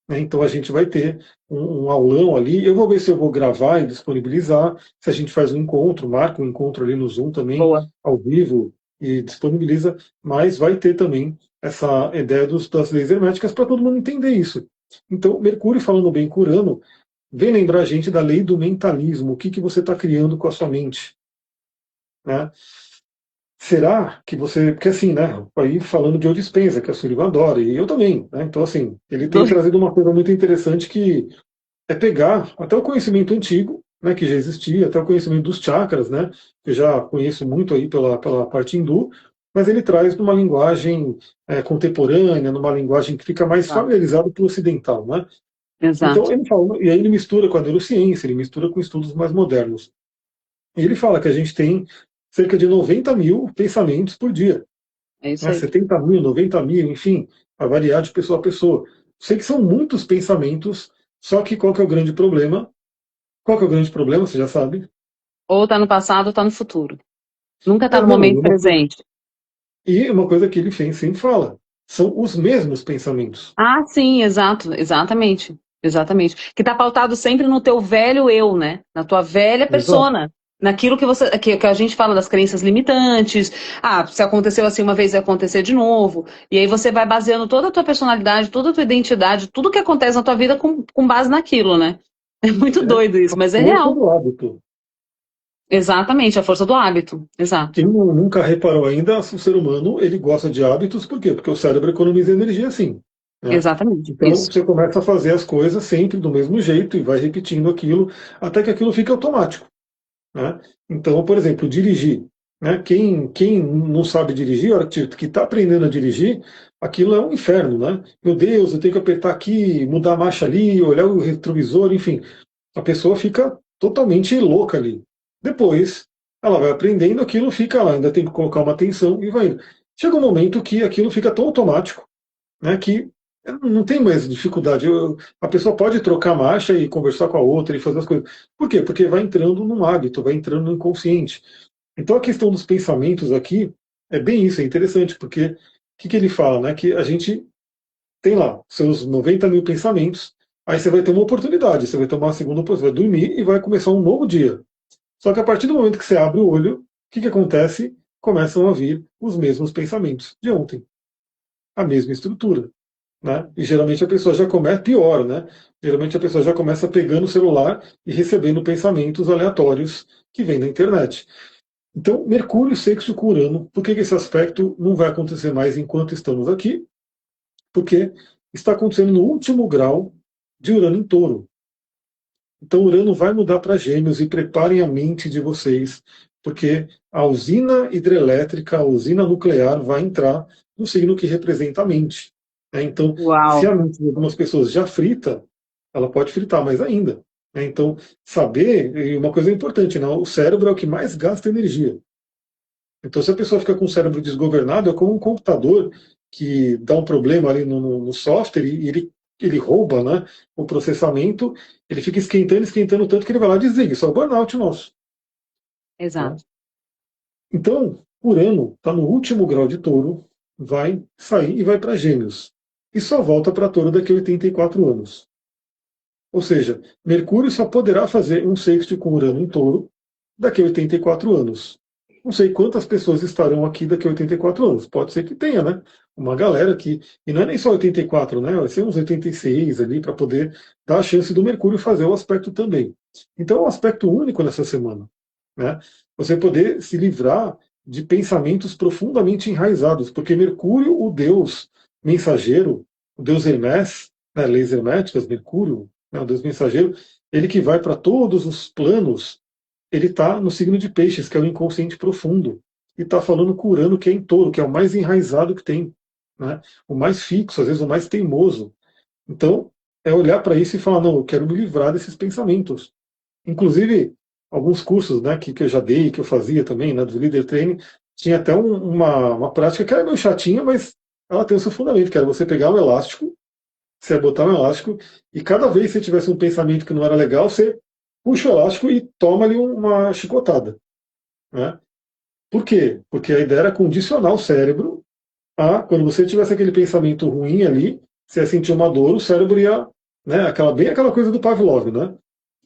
Né? Então a gente vai ter um aulão ali. Eu vou ver se eu vou gravar e disponibilizar. Se a gente faz um encontro, marca um encontro ali no Zoom também, Boa. ao vivo, e disponibiliza. Mas vai ter também essa ideia das leis herméticas para todo mundo entender isso. Então, Mercúrio, falando bem com Urano, vem lembrar a gente da lei do mentalismo. O que, que você está criando com a sua mente? Né? Será que você. Porque assim, né? Aí falando de Joe Dispenza, que a Sullivan adora, e eu também. Né? Então, assim, ele tem trazido uma coisa muito interessante que é pegar até o conhecimento antigo, né, que já existia, até o conhecimento dos chakras, né, que eu já conheço muito aí pela parte hindu, mas ele traz numa linguagem contemporânea, numa linguagem que fica mais Exato. familiarizada para o ocidental. Né? Então, Exato. ele fala, e aí ele mistura com a neurociência, ele mistura com estudos mais modernos. E ele fala que a gente tem cerca de 90 mil pensamentos por dia. É isso Né? aí. 70 mil, 90 mil, enfim, a variar de pessoa a pessoa. Sei que são muitos pensamentos, só que qual que é o grande problema? Qual que é o grande problema? Você já sabe. Ou tá no passado ou tá no futuro. Nunca tá no Não, momento presente. e uma coisa que ele sempre fala, são os mesmos pensamentos. Ah, sim, exato, exatamente. Exatamente. Que tá pautado sempre no teu velho eu, né? Na tua velha Exato. persona. Naquilo que você que a gente fala das crenças limitantes. Ah, se aconteceu assim uma vez, vai acontecer de novo. E aí você vai baseando toda a tua personalidade, toda a tua identidade, tudo que acontece na tua vida com base naquilo, né? É muito É doido isso, a mas é força real. do hábito. Exatamente, a força do hábito. Exato. Quem nunca reparou ainda, o ser humano ele gosta de hábitos, por quê? Porque o cérebro economiza energia assim. Né? Exatamente. Então Isso. você começa a fazer as coisas sempre do mesmo jeito e vai repetindo aquilo até que aquilo fica automático. Né? Então, por exemplo, dirigir. Né? Quem não sabe dirigir, a hora que está aprendendo a dirigir, aquilo é um inferno. Né? Meu Deus, eu tenho que apertar aqui, mudar a marcha ali, olhar o retrovisor, enfim. A pessoa fica totalmente louca ali. Depois, ela vai aprendendo, aquilo fica lá, ainda tem que colocar uma atenção e vai indo. Chega um momento que aquilo fica tão automático, né, que não tem mais dificuldade. A pessoa pode trocar a marcha e conversar com a outra e fazer as coisas. Por quê? Porque vai entrando num hábito, vai entrando no inconsciente. Então a questão dos pensamentos aqui é bem isso, é interessante, porque o que ele fala? Né? Que a gente tem lá seus 90 mil pensamentos, aí você vai ter uma oportunidade, você vai tomar uma segunda oportunidade, vai dormir e vai começar um novo dia. Só que a partir do momento que você abre o olho, o que acontece? Começam a vir os mesmos pensamentos de ontem, a mesma estrutura. Né? E geralmente a pessoa já começa, pior, né? Geralmente a pessoa já começa pegando o celular e recebendo pensamentos aleatórios que vêm da internet. Então, Mercúrio sexto com Urano, por que esse aspecto não vai acontecer mais enquanto estamos aqui? Porque está acontecendo no último grau de Urano em Touro. Então, Urano vai mudar para Gêmeos e preparem a mente de vocês, porque a usina hidrelétrica, a usina nuclear vai entrar no signo que representa a mente. Então, se Uau, a mente de algumas pessoas já frita, ela pode fritar mais ainda. Então, saber, e uma coisa importante, né? O cérebro é o que mais gasta energia. Então, se a pessoa fica com o cérebro desgovernado, é como um computador que dá um problema ali no software e ele rouba, né, o processamento, ele fica esquentando, esquentando tanto que ele vai lá e desliga. Isso é o burnout nosso. Né? exato. Então, Urano está no último grau de Touro, vai sair e vai para Gêmeos. E só volta para Touro daqui a 84 anos. Ou seja, Mercúrio só poderá fazer um sexto com Urano em Touro daqui a 84 anos. Não sei quantas pessoas estarão aqui daqui a 84 anos. Pode ser que tenha, né? Uma galera aqui. E não é nem só 84, né? Vai ser uns 86 ali para poder dar a chance do Mercúrio fazer o aspecto também. Então é um aspecto único nessa semana. Né? Você poder se livrar de pensamentos profundamente enraizados, porque Mercúrio, o deus mensageiro, o deus Hermés, né, leis herméticas, Mercúrio, né, o deus mensageiro, ele que vai para todos os planos, ele está no signo de Peixes, que é o inconsciente profundo, e está falando com Urano, que é em Touro, que é o mais enraizado que tem, né, o mais fixo, às vezes o mais teimoso. Então, é olhar para isso e falar, não, eu quero me livrar desses pensamentos. Inclusive, alguns cursos, né, que eu já dei, que eu fazia também, né, do Leader Training, tinha até uma prática que era meio chatinha, mas ela tem o seu fundamento, que era você pegar um elástico, você botar um elástico, e cada vez que você tivesse um pensamento que não era legal, você puxa o elástico e toma ali uma chicotada. Né? Por quê? Porque a ideia era condicionar o cérebro a, quando você tivesse aquele pensamento ruim ali, você ia sentir uma dor, o cérebro ia, né, bem aquela coisa do Pavlov, né?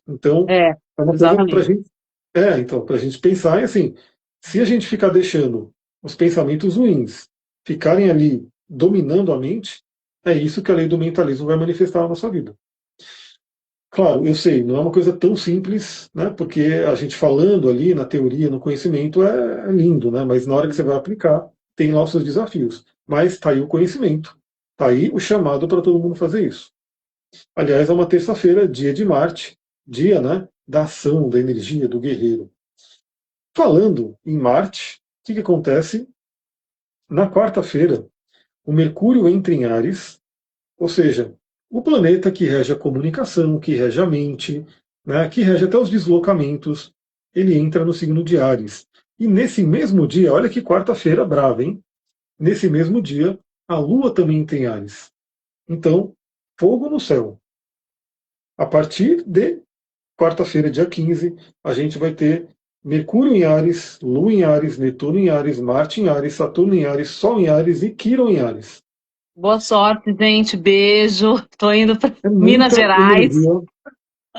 Então, É, é uma coisa para exatamente. gente, então, para a gente pensar, e assim, se a gente ficar deixando os pensamentos ruins ficarem ali dominando a mente, é isso que a lei do mentalismo vai manifestar na nossa vida. Claro, eu sei, não é uma coisa tão simples, né? Porque a gente falando ali na teoria, no conhecimento, é lindo, né? Mas na hora que você vai aplicar, tem lá os seus desafios. Mas está aí o conhecimento, está aí o chamado para todo mundo fazer isso. Aliás, é uma terça-feira, dia de Marte, dia, né, da ação, da energia, do guerreiro. Falando em Marte, o que acontece? Na quarta-feira, o Mercúrio entra em Áries, ou seja, o planeta que rege a comunicação, que rege a mente, né, que rege até os deslocamentos, ele entra no signo de Áries. E nesse mesmo dia, olha que quarta-feira brava, hein? Nesse mesmo dia, a Lua também entra em Áries. Então, fogo no céu. A partir de quarta-feira, dia 15, a gente vai ter Mercúrio em Áries, Lua em Áries, Netuno em Áries, Marte em Áries, Saturno em Áries, Sol em Áries e Quirón em Áries. Boa sorte, gente. Beijo. Tô indo para É Minas muita Gerais. energia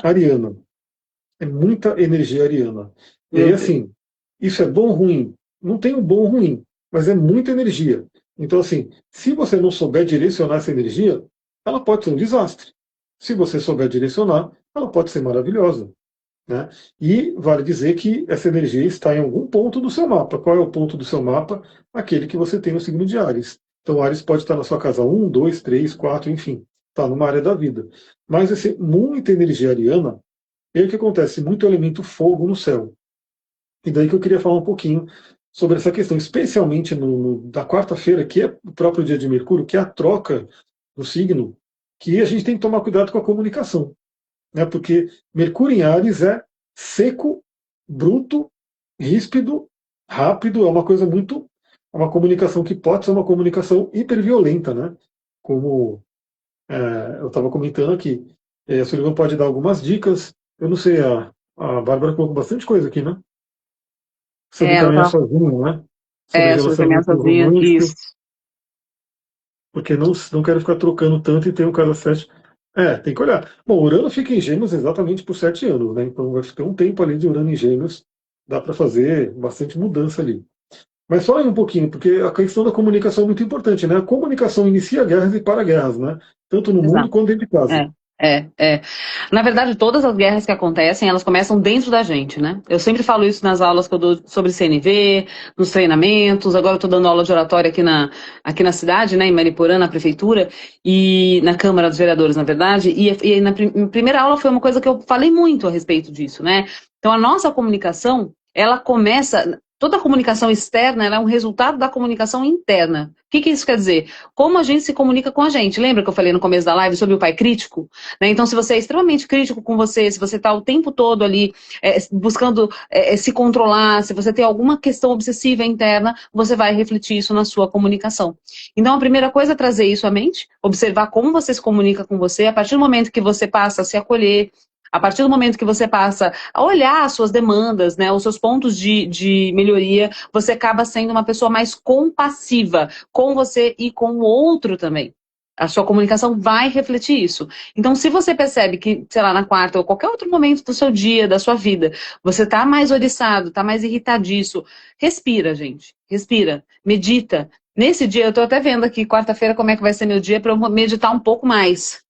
ariana. É muita energia ariana. E aí, Meu Deus. assim, isso é bom ou ruim? Não tem um bom ou ruim, mas é muita energia. Então, assim, se você não souber direcionar essa energia, ela pode ser um desastre. Se você souber direcionar, ela pode ser maravilhosa. Né? E vale dizer que essa energia está em algum ponto do seu mapa. Qual é o ponto do seu mapa? Aquele que você tem no signo de Áries. Então, Áries pode estar na sua casa 1, 2, 3, 4, enfim, está numa área da vida. Mas vai ser muita energia ariana, e aí o que acontece? Muito elemento fogo no céu. E daí que eu queria falar um pouquinho sobre essa questão, especialmente da quarta-feira, que é o próprio dia de Mercúrio, que é a troca do signo, que a gente tem que tomar cuidado com a comunicação, né? Porque Mercúrio em Áries é seco, bruto, ríspido, rápido, é uma coisa muito. É uma comunicação que pode ser uma comunicação hiperviolenta, né? Como eu estava comentando aqui. A Sullivan pode dar algumas dicas. Eu não sei, a Bárbara colocou bastante coisa aqui, né? Sobre É, ela caminhar tá. sozinho, né? Sobre É, sobre caminhar relacionamento sozinha. Isso. romântico, porque não quero ficar trocando tanto e ter um casa 7. Tem que olhar. Bom, Urano fica em Gêmeos exatamente por 7 anos, né? Então vai ficar um tempo ali de Urano em Gêmeos. Dá para fazer bastante mudança ali. Mas só aí um pouquinho, porque a questão da comunicação é muito importante, né? A comunicação inicia guerras e para guerras, né? Tanto no mundo Exato. quanto dentro de É. casa. É. Na verdade, todas as guerras que acontecem, elas começam dentro da gente, né? Eu sempre falo isso nas aulas que eu dou sobre CNV, nos treinamentos. Agora eu estou dando aula de oratória aqui na cidade, né, em Mariporã, na prefeitura, e na Câmara dos Vereadores, na verdade. E na primeira aula foi uma coisa que eu falei muito a respeito disso, né? Então, a nossa comunicação, ela começa. Toda a comunicação externa, ela é um resultado da comunicação interna. O que isso quer dizer? Como a gente se comunica com a gente. Lembra que eu falei no começo da live sobre o pai crítico? Né? Então, se você é extremamente crítico com você, se você está o tempo todo ali buscando se controlar, se você tem alguma questão obsessiva interna, você vai refletir isso na sua comunicação. Então, a primeira coisa é trazer isso à mente, observar como você se comunica com você, a partir do momento que você passa a se acolher, a partir do momento que você passa a olhar as suas demandas, né, os seus pontos de melhoria, você acaba sendo uma pessoa mais compassiva com você e com o outro também. A sua comunicação vai refletir isso. Então, se você percebe que, sei lá, na quarta ou qualquer outro momento do seu dia, da sua vida, você tá mais oriçado, tá mais irritadiço, respira, gente. Respira. Medita. Nesse dia, eu tô até vendo aqui, quarta-feira, como é que vai ser meu dia, para eu meditar um pouco mais.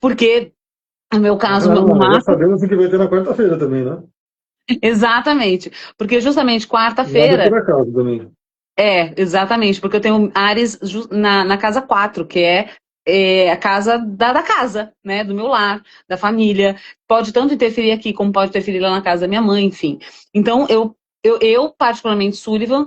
Porque, no meu caso, no Já máximo. sabemos o que vai ter na quarta-feira também, né? Exatamente. Porque justamente Nada é quarta-feira. por acaso também. Exatamente, porque eu tenho Áries na casa 4, que é a casa da casa, né? Do meu lar, da família. Pode tanto interferir aqui, como pode interferir lá na casa da minha mãe, enfim. Então, eu particularmente, Sullivan,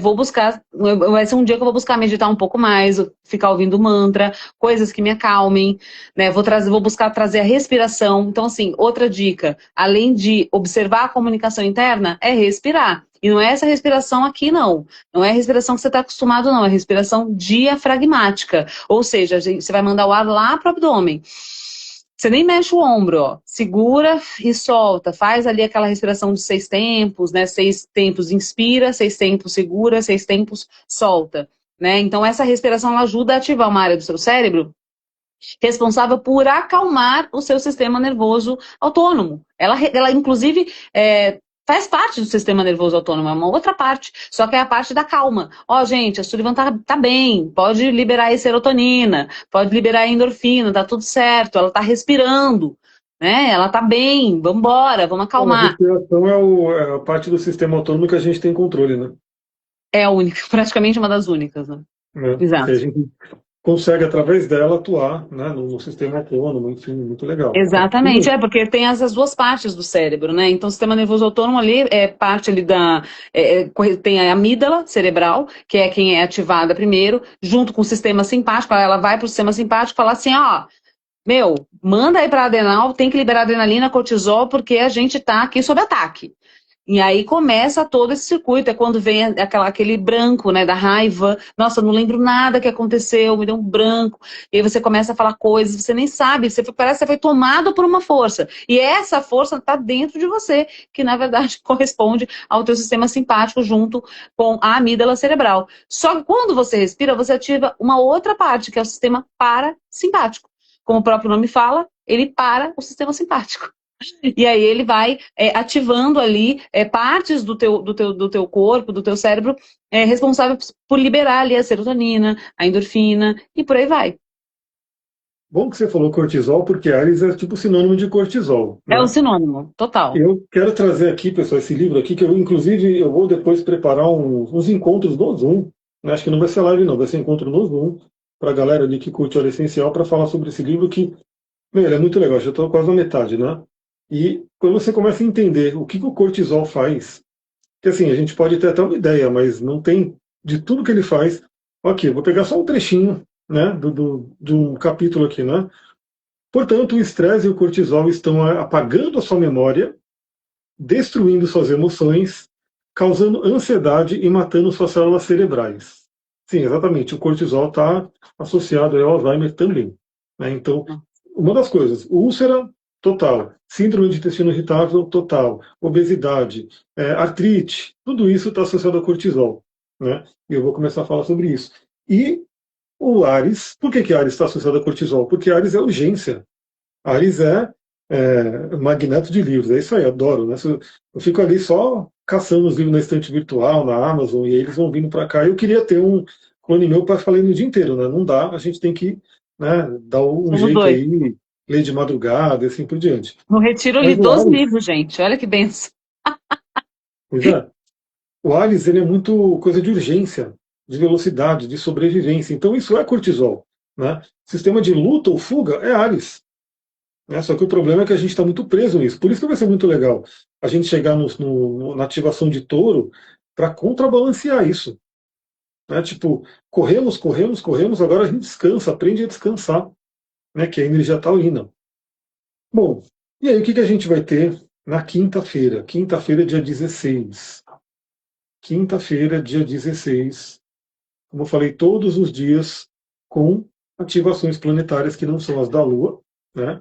vou buscar. Vai ser um dia que eu vou buscar meditar um pouco mais, ficar ouvindo mantra, coisas que me acalmem, né? Vou buscar trazer a respiração. Então, assim, outra dica, além de observar a comunicação interna, é respirar. E não é essa respiração aqui, não. Não é a respiração que você está acostumado, não. É a respiração diafragmática. Ou seja, você vai mandar o ar lá para o abdômen. Você nem mexe o ombro, ó. Segura e solta. Faz ali aquela respiração de 6 tempos, né? 6 tempos inspira, 6 tempos segura, 6 tempos solta. Né? Então, essa respiração ela ajuda a ativar uma área do seu cérebro responsável por acalmar o seu sistema nervoso autônomo. Ela inclusive, faz parte do sistema nervoso autônomo, é uma outra parte, só que é a parte da calma. Ó, gente, a Sullivan tá bem, pode liberar aí serotonina, pode liberar endorfina, tá tudo certo, ela tá respirando, né? Ela tá bem, vambora, vamos Bom, a acalmar. respiração é a parte do sistema autônomo que a gente tem controle, né? É a única, praticamente uma das únicas, né? Que a Exato. gente consegue, através dela, atuar, né, no sistema autônomo, enfim, muito legal. Exatamente, porque tem essas duas partes do cérebro, né? Então, o sistema nervoso autônomo ali é parte ali tem a amígdala cerebral, que é quem é ativada primeiro, junto com o sistema simpático, ela vai para o sistema simpático e fala assim, ó, meu, manda aí para adrenal, tem que liberar adrenalina, cortisol, porque a gente tá aqui sob ataque. E aí começa todo esse circuito, é quando vem aquele branco, né, da raiva. Nossa, eu não lembro nada que aconteceu, me deu um branco. E aí você começa a falar coisas, você nem sabe, parece que você foi tomado por uma força. E essa força está dentro de você, que na verdade corresponde ao teu sistema simpático junto com a amígdala cerebral. Só que quando você respira, você ativa uma outra parte, que é o sistema parasimpático. Como o próprio nome fala, ele para o sistema simpático. E aí ele vai ativando ali partes do teu corpo, do teu cérebro, responsáveis por liberar ali a serotonina, a endorfina e por aí vai. Bom que você falou cortisol, porque Ares é tipo sinônimo de cortisol, É o né? sinônimo, total. Eu quero trazer aqui, pessoal, esse livro aqui, que inclusive, eu vou depois preparar uns encontros no Zoom, né? Acho que não vai ser live não, vai ser encontro no Zoom, para a galera ali que curte Hora Essencial, para falar sobre esse livro que, meu, ele é muito legal, já estou quase na metade, né? E quando você começa a entender o que o cortisol faz, que assim, a gente pode ter até uma ideia, mas não tem de tudo que ele faz. Ok, vou pegar só um trechinho, né, de um capítulo aqui, né? Portanto, o estresse e o cortisol estão apagando a sua memória, destruindo suas emoções, causando ansiedade e matando suas células cerebrais. Sim, exatamente. O cortisol está associado ao Alzheimer também, né? Então, uma das coisas, úlcera total, síndrome de intestino irritável total, obesidade, artrite, tudo isso está associado ao cortisol, né? E eu vou começar a falar sobre isso. E o Ares, por que Ares está associado ao cortisol? Porque Ares é urgência. Ares magneto de livros, é isso aí, adoro, né? Eu fico ali só caçando os livros na estante virtual, na Amazon, e eles vão vindo para cá. Eu queria ter um clone meu para ficar lendo o dia inteiro, né? Não dá, a gente tem que, né, dar um Somos jeito dois. aí ler de madrugada e assim por diante. No retiro eu li Mas o 12 Ares, livros, gente. Olha que benção. pois é, o Ares ele é muito coisa de urgência, de velocidade, de sobrevivência. Então isso é cortisol. Né? Sistema de luta ou fuga é Ares. Né? Só que o problema é que a gente está muito preso nisso. Por isso que vai ser muito legal a gente chegar na ativação de touro para contrabalancear isso. Né? Tipo, corremos, corremos, corremos, agora a gente descansa, aprende a descansar, né? Que é a energia taurina. Bom, e aí o que, que a gente vai ter na quinta-feira? Quinta-feira, dia 16. Quinta-feira, dia 16. Como eu falei, todos os dias com ativações planetárias que não são as da Lua. Né?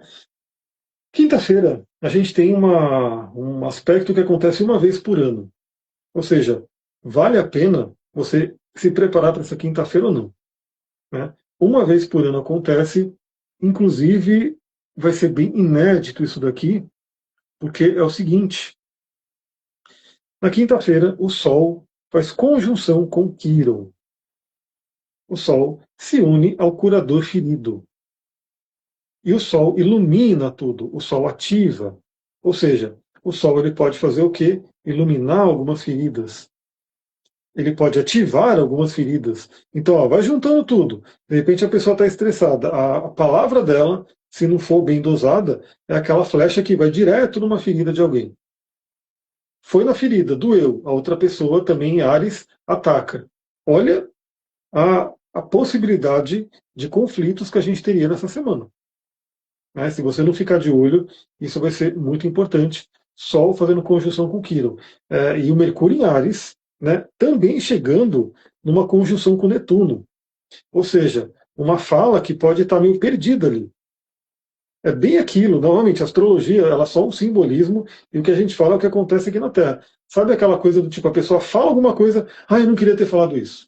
Quinta-feira, a gente tem um aspecto que acontece uma vez por ano. Ou seja, vale a pena você se preparar para essa quinta-feira ou não. Né? Uma vez por ano acontece, inclusive vai ser bem inédito isso daqui, porque é o seguinte: na quinta-feira, o Sol faz conjunção com Quirón. O Sol se une ao curador ferido. E o Sol ilumina tudo, o Sol ativa. Ou seja, o Sol ele pode fazer o quê? Iluminar algumas feridas. Ele pode ativar algumas feridas. Então, ó, vai juntando tudo. De repente a pessoa está estressada. A palavra dela, se não for bem dosada, é aquela flecha que vai direto numa ferida de alguém. Foi na ferida, doeu. A outra pessoa também, Ares, ataca. Olha a possibilidade de conflitos que a gente teria nessa semana. Né? Se você não ficar de olho, isso vai ser muito importante. Sol fazendo conjunção com Quirón. E o Mercúrio em Ares, né, também chegando numa conjunção com Netuno. Ou seja, uma fala que pode estar meio perdida ali. É bem aquilo. Normalmente, a astrologia ela é só um simbolismo e o que a gente fala é o que acontece aqui na Terra. Sabe aquela coisa do tipo, a pessoa fala alguma coisa, eu não queria ter falado isso.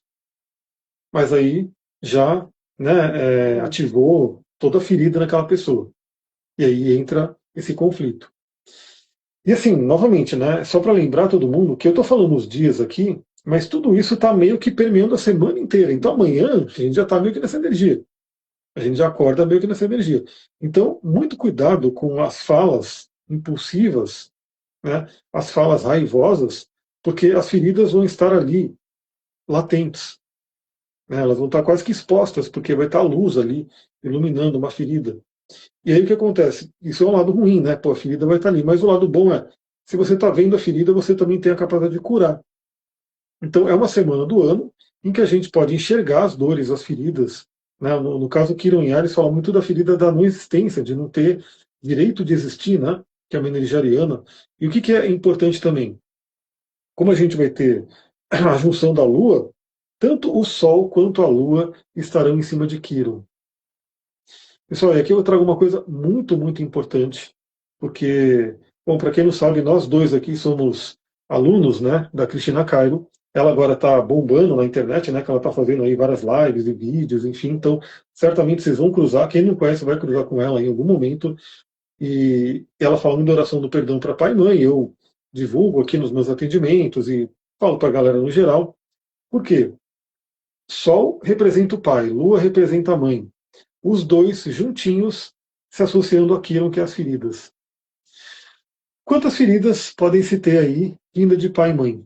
Mas aí já, né, ativou toda a ferida naquela pessoa. E aí entra esse conflito. E assim, novamente, né, só para lembrar todo mundo que eu estou falando os dias aqui, mas tudo isso está meio que permeando a semana inteira. Então amanhã a gente já está meio que nessa energia. A gente já acorda meio que nessa energia. Então, muito cuidado com as falas impulsivas, né, as falas raivosas, porque as feridas vão estar ali, latentes. Né, elas vão estar quase que expostas, porque vai estar a luz ali, iluminando uma ferida. E aí o que acontece? Isso é um lado ruim, né? Pô, a ferida vai estar ali. Mas o lado bom é, se você está vendo a ferida, você também tem a capacidade de curar. Então é uma semana do ano em que a gente pode enxergar as dores, as feridas. Né? No caso, Quirón Yares fala muito da ferida da não existência, de não ter direito de existir, né? Que é uma energia ariana. E o que, que é importante também? Como a gente vai ter a junção da Lua, tanto o Sol quanto a Lua estarão em cima de Quirón. Pessoal, e aqui eu trago uma coisa muito, muito importante, porque, bom, para quem não sabe, nós dois aqui somos alunos, né, da Cristina Cairo. Ela agora está bombando na internet, né, que ela está fazendo aí várias lives e vídeos, enfim, então certamente vocês vão cruzar. Quem não conhece vai cruzar com ela em algum momento. E ela falando de oração do perdão para pai e mãe, eu divulgo aqui nos meus atendimentos e falo para a galera no geral. Por quê? Sol representa o pai, Lua representa a mãe, os dois juntinhos se associando àquilo que é as feridas. Quantas feridas podem se ter aí vinda de pai e mãe?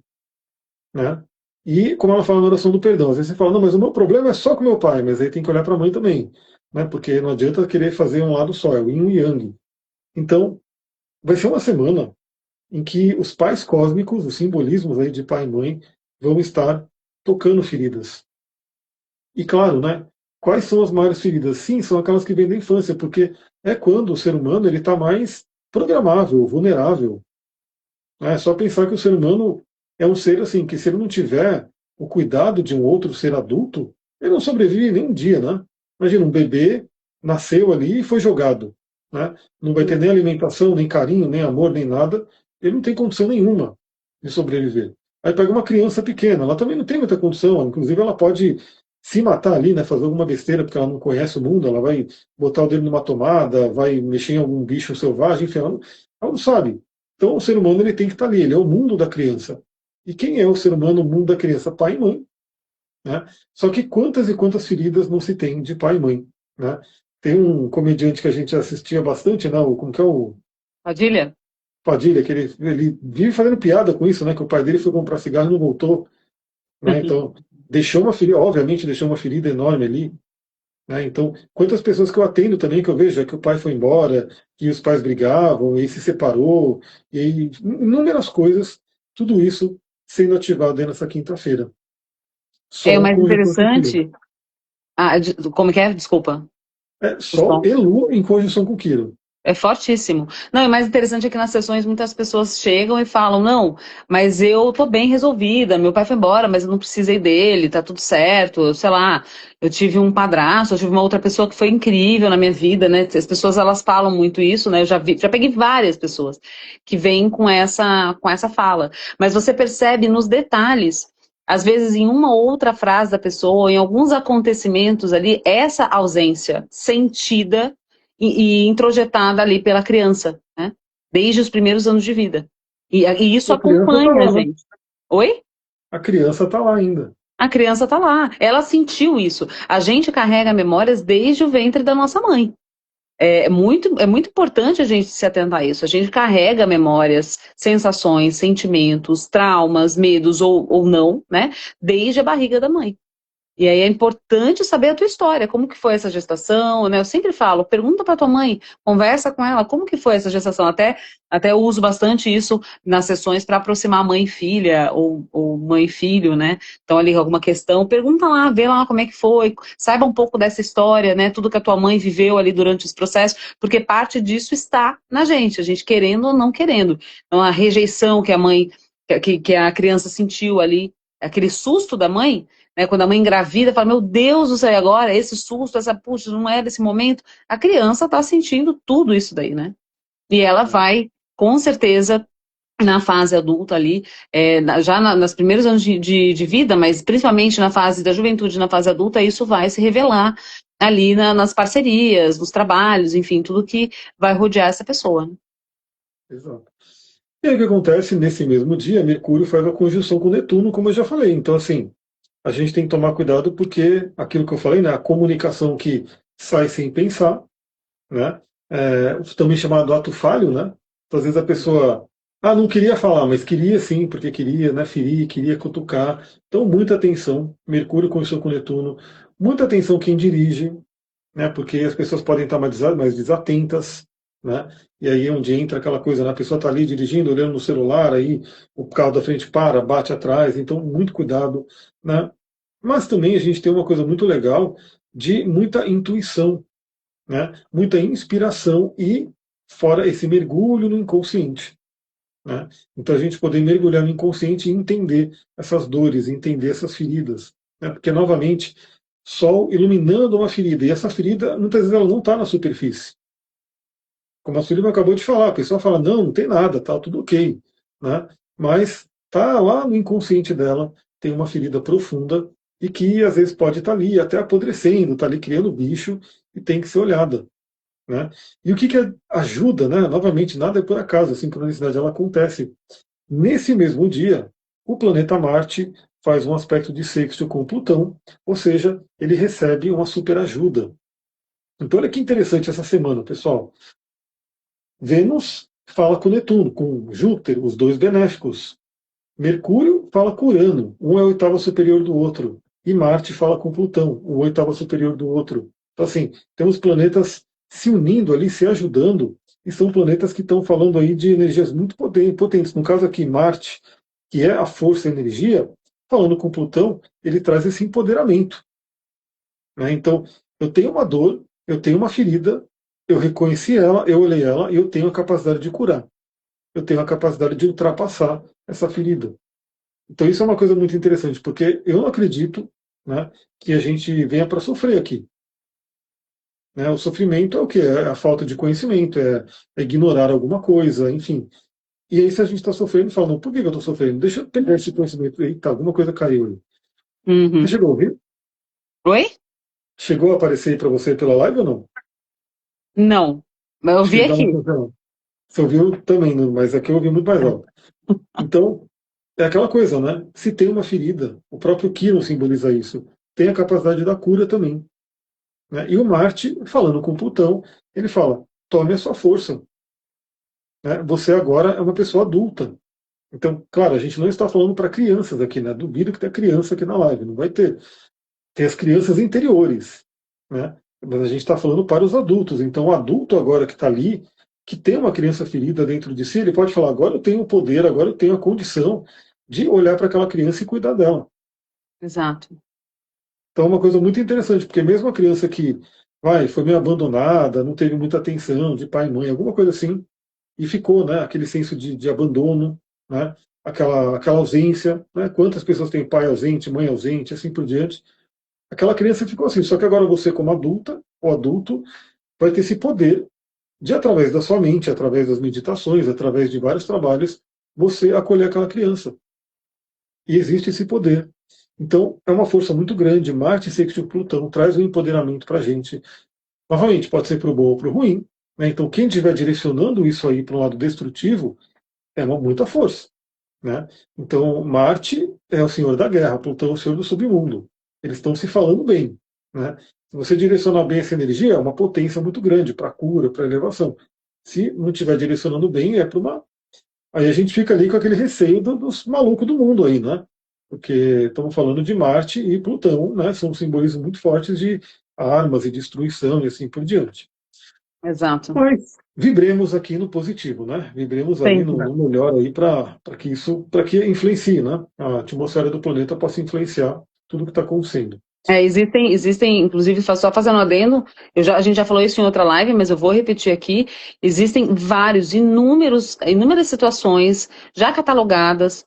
Né? E como ela fala na oração do perdão, às vezes você fala, não, mas o meu problema é só com meu pai, mas aí tem que olhar para a mãe também, né? Porque não adianta querer fazer um lado só, é o yin e o yang. Então, vai ser uma semana em que os pais cósmicos, os simbolismos aí de pai e mãe, vão estar tocando feridas. E claro, né? Quais são as maiores feridas? Sim, são aquelas que vêm da infância, porque é quando o ser humano ele está mais programável, vulnerável. É só pensar que o ser humano é um ser assim, que se ele não tiver o cuidado de um outro ser adulto, ele não sobrevive nem um dia, né? Imagina, um bebê nasceu ali e foi jogado. Né? Não vai ter nem alimentação, nem carinho, nem amor, nem nada. Ele não tem condição nenhuma de sobreviver. Aí pega uma criança pequena, ela também não tem muita condição, inclusive ela pode se matar ali, né, fazer alguma besteira porque ela não conhece o mundo, ela vai botar o dedo numa tomada, vai mexer em algum bicho selvagem, enfim, ela não sabe. Então o ser humano ele tem que estar ali, ele é o mundo da criança. E quem é o ser humano, o mundo da criança? Pai e mãe. Né? Só que quantas e quantas feridas não se tem de pai e mãe? Né? Tem um comediante que a gente assistia bastante, né? Como que é o Padilha? Padilha, que ele vive fazendo piada com isso, né? Que o pai dele foi comprar cigarro e não voltou, né? Então, deixou uma ferida, obviamente deixou uma ferida enorme ali, né? Então, quantas pessoas que eu atendo também, que eu vejo, é que o pai foi embora, que os pais brigavam, e se separou, e aí, inúmeras coisas, tudo isso sendo ativado aí nessa quinta-feira. É o Sol mais conjunção com Quirón. interessante. Ah, como que é? Desculpa. É Sol e Lua em conjunção com Quirón. É fortíssimo. Não, e mais interessante é que nas sessões muitas pessoas chegam e falam, não, mas eu tô bem resolvida, meu pai foi embora, mas eu não precisei dele, tá tudo certo, sei lá, eu tive um padrasto, eu tive uma outra pessoa que foi incrível na minha vida, né? As pessoas, elas falam muito isso, né? Eu já peguei várias pessoas que vêm com essa fala. Mas você percebe nos detalhes, às vezes em uma ou outra frase da pessoa, em alguns acontecimentos ali, essa ausência sentida e introjetada ali pela criança, né? Desde os primeiros anos de vida. E isso E a criança está acompanha a lá, né? gente. Oi? A criança está lá ainda. A criança tá lá, ela sentiu isso. A gente carrega memórias desde o ventre da nossa mãe. É muito importante a gente se atentar a isso. A gente carrega memórias, sensações, sentimentos, traumas, medos ou não, né? Desde a barriga da mãe. E aí é importante saber a tua história, como que foi essa gestação, né? Eu sempre falo, pergunta para tua mãe, conversa com ela, como que foi essa gestação? Até eu uso bastante isso nas sessões para aproximar mãe e filha, ou mãe e filho, né? Então ali alguma questão, pergunta lá, vê lá como é que foi, saiba um pouco dessa história, né? Tudo que a tua mãe viveu ali durante os processos, porque parte disso está na gente, a gente querendo ou não querendo. Então a rejeição que a mãe, que a criança sentiu ali, aquele susto da mãe, né, quando a mãe engravida, fala, meu Deus do céu, e agora esse susto, essa, puxa, não é desse momento. A criança está sentindo tudo isso daí, né? E ela vai, com certeza, na fase adulta ali, nas primeiros anos de vida, mas principalmente na fase da juventude, na fase adulta, isso vai se revelar ali nas parcerias, nos trabalhos, enfim, tudo que vai rodear essa pessoa. Exato. E aí o que acontece nesse mesmo dia, Mercúrio faz a conjunção com Netuno, como eu já falei. Então, assim, a gente tem que tomar cuidado porque aquilo que eu falei, né, a comunicação que sai sem pensar, né, também chamado ato falho, né? Então, às vezes a pessoa, não queria falar, mas queria sim, porque queria, né, ferir, queria cutucar. Então, muita atenção, Mercúrio conjunção com Netuno, muita atenção quem dirige, né? Porque as pessoas podem estar mais desatentas, né? E aí é onde entra aquela coisa, né? A pessoa está ali dirigindo, olhando no celular, aí o carro da frente para, bate atrás, então muito cuidado, né? Mas também a gente tem uma coisa muito legal de muita intuição, né? Muita inspiração e fora esse mergulho no inconsciente. Né? Então a gente poder mergulhar no inconsciente e entender essas dores, entender essas feridas. Né? Porque, novamente, Sol iluminando uma ferida. E essa ferida, muitas vezes, ela não está na superfície. Como a Sullivan acabou de falar, a pessoa fala, não, não tem nada, tá tudo ok. Né? Mas tá lá no inconsciente dela, tem uma ferida profunda e que às vezes pode estar ali até apodrecendo, está ali criando bicho e tem que ser olhada. Né? E o que ajuda, né? Novamente, nada é por acaso, a sincronicidade ela acontece. Nesse mesmo dia, o planeta Marte faz um aspecto de sexto com Plutão, ou seja, ele recebe uma super ajuda. Então, olha que interessante essa semana, pessoal. Vênus fala com Netuno, com Júpiter, os dois benéficos. Mercúrio fala com Urano, um é a oitava superior do outro. E Marte fala com Plutão, o oitava superior do outro. Então, assim, temos planetas se unindo ali, se ajudando, e são planetas que estão falando aí de energias muito potentes. No caso aqui, Marte, que é a força e a energia, falando com Plutão, ele traz esse empoderamento. Né? Então, eu tenho uma dor, eu tenho uma ferida, eu reconheci ela, eu olhei ela e eu tenho a capacidade de curar. Eu tenho a capacidade de ultrapassar essa ferida. Então isso é uma coisa muito interessante, porque eu não acredito, né, que a gente venha para sofrer aqui. Né? O sofrimento é o quê? É a falta de conhecimento, é ignorar alguma coisa, enfim. E aí se a gente está sofrendo, fala, não, por que eu estou sofrendo? Deixa eu pegar esse conhecimento. Eita, alguma coisa caiu aí. Você Uhum. chegou a ouvir? Oi? Chegou a aparecer aí para você pela live ou não? Não. Mas eu Acho que vi ele estava aqui. funcionando. Você ouviu também, né? Mas aqui eu ouvi muito mais alto. Então, é aquela coisa, né? Se tem uma ferida, o próprio Quirón simboliza isso. Tem a capacidade da cura também. né? E o Marte, falando com Plutão, ele fala: tome a sua força, né? Você agora é uma pessoa adulta. Então, claro, a gente não está falando para crianças aqui, né? Duvido que tenha criança aqui na live, não vai ter. Tem as crianças interiores, né? Mas a gente está falando para os adultos. Então, o adulto agora que está ali, que tem uma criança ferida dentro de si, ele pode falar: agora eu tenho o poder, agora eu tenho a condição de olhar para aquela criança e cuidar dela. Exato. Então, é uma coisa muito interessante, porque mesmo a criança que foi meio abandonada, não teve muita atenção de pai e mãe, alguma coisa assim, e ficou, né, aquele senso de abandono, né, aquela ausência, né, quantas pessoas têm pai ausente, mãe ausente, assim por diante. Aquela criança ficou assim, só que agora você, como adulta ou adulto, vai ter esse poder de, através da sua mente, através das meditações, através de vários trabalhos, você acolher aquela criança. E existe esse poder. Então, é uma força muito grande. Marte sextil Plutão traz um empoderamento para a gente. Novamente, pode ser para o bom ou para o ruim. Né? Então, quem estiver direcionando isso aí para um lado destrutivo, é muita força. Né? Então, Marte é o senhor da guerra, Plutão é o senhor do submundo. Eles estão se falando bem. Né? Se você direcionar bem essa energia, é uma potência muito grande para cura, para elevação. Se não estiver direcionando bem, é para uma. Aí a gente fica ali com aquele receio dos malucos do mundo aí, né? Porque estamos falando de Marte e Plutão, né? São simbolismos muito fortes de armas e destruição e assim por diante. Exato. Mas vibremos aqui no positivo, né? Vibremos ali Sempre. no melhor aí para que isso, para que influencie, né? A atmosfera do planeta possa influenciar tudo que está acontecendo. Existem, inclusive, só fazendo um adendo, a gente já falou isso em outra live, mas eu vou repetir aqui, existem inúmeras situações já catalogadas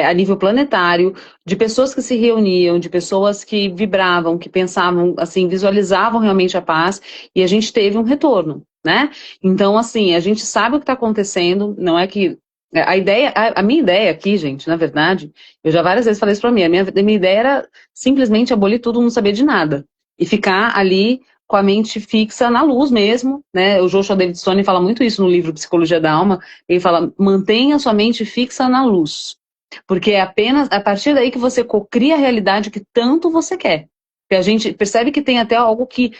a nível planetário, de pessoas que se reuniam, de pessoas que vibravam, que pensavam, assim, visualizavam realmente a paz, e a gente teve um retorno, né? Então, assim, a gente sabe o que está acontecendo, não é que a minha ideia aqui, gente, na verdade, eu já várias vezes falei isso pra mim, a minha ideia era simplesmente abolir tudo, não saber de nada. E ficar ali com a mente fixa na luz mesmo, né? O Joshua Davidson fala muito isso no livro Psicologia da Alma. Ele fala: mantenha sua mente fixa na luz. Porque é apenas a partir daí que você cocria a realidade que tanto você quer. Porque a gente percebe que tem até algo que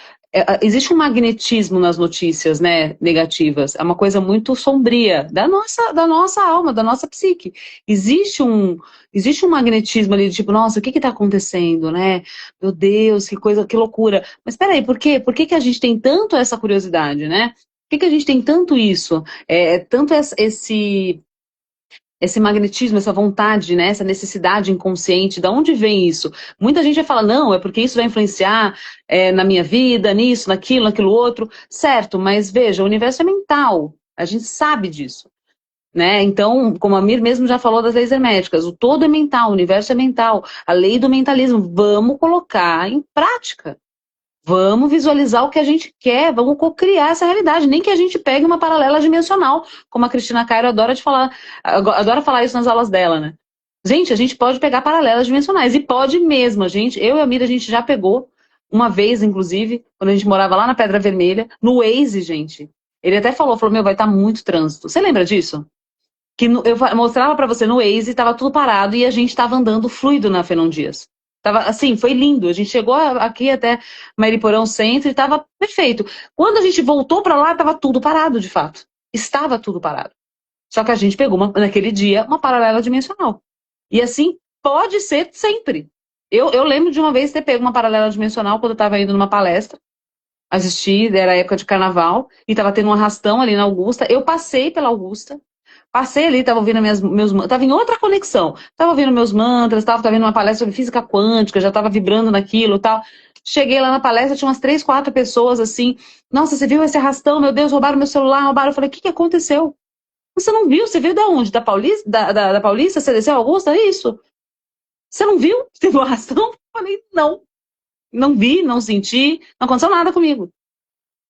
existe um magnetismo nas notícias, né, negativas. É uma coisa muito sombria da nossa alma, da nossa psique. Existe um magnetismo ali, tipo, nossa, o que está acontecendo, né? Meu Deus, que coisa, que loucura. Mas peraí, por quê? Por que a gente tem tanto essa curiosidade, né? Por que a gente tem tanto isso? Tanto esse magnetismo, essa vontade, né, essa necessidade inconsciente, da onde vem isso? Muita gente vai falar: não, é porque isso vai influenciar na minha vida, nisso, naquilo outro. Certo, mas veja, o universo é mental, a gente sabe disso. Né? Então, como a Mir mesmo já falou das leis herméticas, o todo é mental, o universo é mental, a lei do mentalismo, vamos colocar em prática. Vamos visualizar o que a gente quer, vamos cocriar essa realidade, nem que a gente pegue uma paralela dimensional, como a Cristina Cairo adora falar isso nas aulas dela, né? Gente, a gente pode pegar paralelas dimensionais, e pode mesmo, eu e a Mira, a gente já pegou, uma vez, inclusive, quando a gente morava lá na Pedra Vermelha, no Waze, gente. Ele até falou, meu, vai estar muito trânsito. Você lembra disso? Que eu mostrava pra você no Waze, tava tudo parado, e a gente tava andando fluido na Fernão Dias. Tava, assim, foi lindo. A gente chegou aqui até Mariporão Centro e tava perfeito. Quando a gente voltou para lá, tava tudo parado, de fato. Estava tudo parado. Só que a gente pegou, naquele dia, uma paralela dimensional. E assim, pode ser sempre. Eu lembro de uma vez ter pego uma paralela dimensional quando eu estava indo numa palestra, assistir, era época de carnaval, e tava tendo um arrastão ali na Augusta. Eu passei pela Augusta, passei ali, estava ouvindo estava em outra conexão. Estava ouvindo meus mantras, estava vendo uma palestra sobre física quântica, já estava vibrando naquilo e tal. Cheguei lá na palestra, tinha umas 3, 4 pessoas assim. Nossa, você viu esse arrastão? Meu Deus, roubaram meu celular, roubaram. Eu falei: o que aconteceu? Você não viu? Você veio da onde? Da Paulista? Da Paulista? Você desceu Augusta? É isso? Você não viu? Teve um arrastão? Eu falei: não. Não vi, não senti, não aconteceu nada comigo.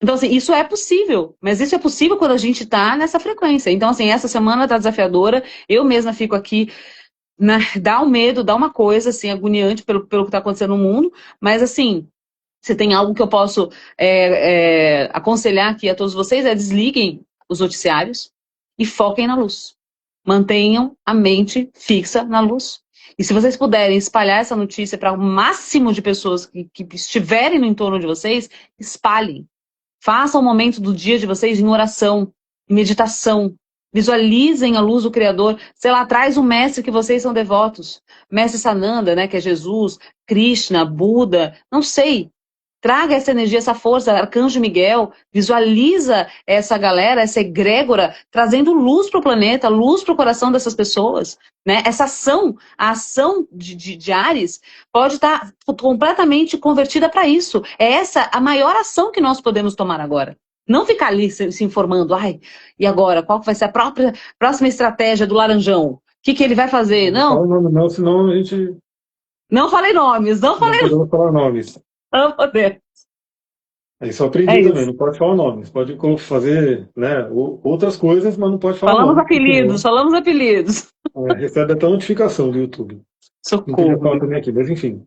Então, assim, isso é possível, mas isso é possível quando a gente tá nessa frequência. Então, assim, essa semana tá desafiadora, eu mesma fico aqui, né, dá um medo, dá uma coisa, assim, agoniante pelo que tá acontecendo no mundo, mas, assim, se tem algo que eu posso aconselhar aqui a todos vocês, desliguem os noticiários e foquem na luz. Mantenham a mente fixa na luz. E se vocês puderem espalhar essa notícia para o máximo de pessoas que estiverem no entorno de vocês, espalhem. Façam o momento do dia de vocês em oração, em meditação. Visualizem a luz do Criador. Sei lá, traz um mestre que vocês são devotos. Mestre Sananda, né, que é Jesus, Krishna, Buda, não sei. Traga essa energia, essa força, Arcanjo Miguel, visualiza essa galera, essa egrégora, trazendo luz para o planeta, luz para o coração dessas pessoas. Né? Essa ação, a ação de Áries, pode estar completamente convertida para isso. É essa a maior ação que nós podemos tomar agora. Não ficar ali se informando, ai, e agora? Qual vai ser a próxima estratégia do Laranjão? O que ele vai fazer? Não fala Não, o nome não, senão a gente não falei nomes, não não falei podemos falar nomes. não poder. Isso eu É aprendi também, isso. não pode falar nomes. Pode fazer, né, outras coisas, mas não pode falar Falamos nomes, porque apelidos, senão falamos apelidos. recebe até notificação do YouTube. Não podia falar Socorro. também aqui, mas enfim.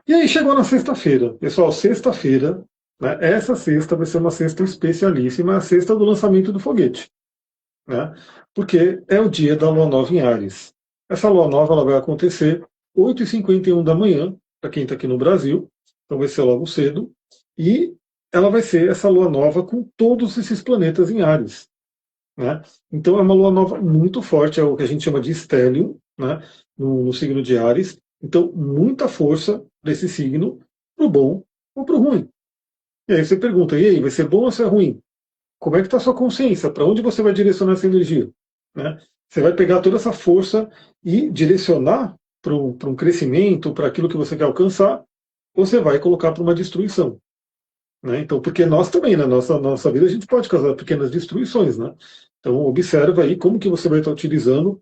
E aí chegou na sexta-feira. Pessoal, sexta-feira, né, essa sexta vai ser uma sexta especialíssima, a sexta do lançamento do foguete. Né? Porque é o dia da lua nova em Áries. Essa lua nova ela vai acontecer 8h51 da manhã, para quem está aqui no Brasil, então vai ser logo cedo, e ela vai ser essa lua nova com todos esses planetas em Áries. Né? Então é uma lua nova muito forte, é o que a gente chama de estélio, né? No signo de Áries. Então, muita força desse signo, pro bom ou pro ruim. E aí você pergunta, e aí, vai ser bom ou vai ser ruim? Como é que está a sua consciência? Para onde você vai direcionar essa energia? Né? Você vai pegar toda essa força e direcionar para um crescimento, para aquilo que você quer alcançar, ou você vai colocar para uma destruição. Né? Então, porque nós também, na nossa vida, a gente pode causar pequenas destruições. Né? Então, observa aí como que você vai estar utilizando.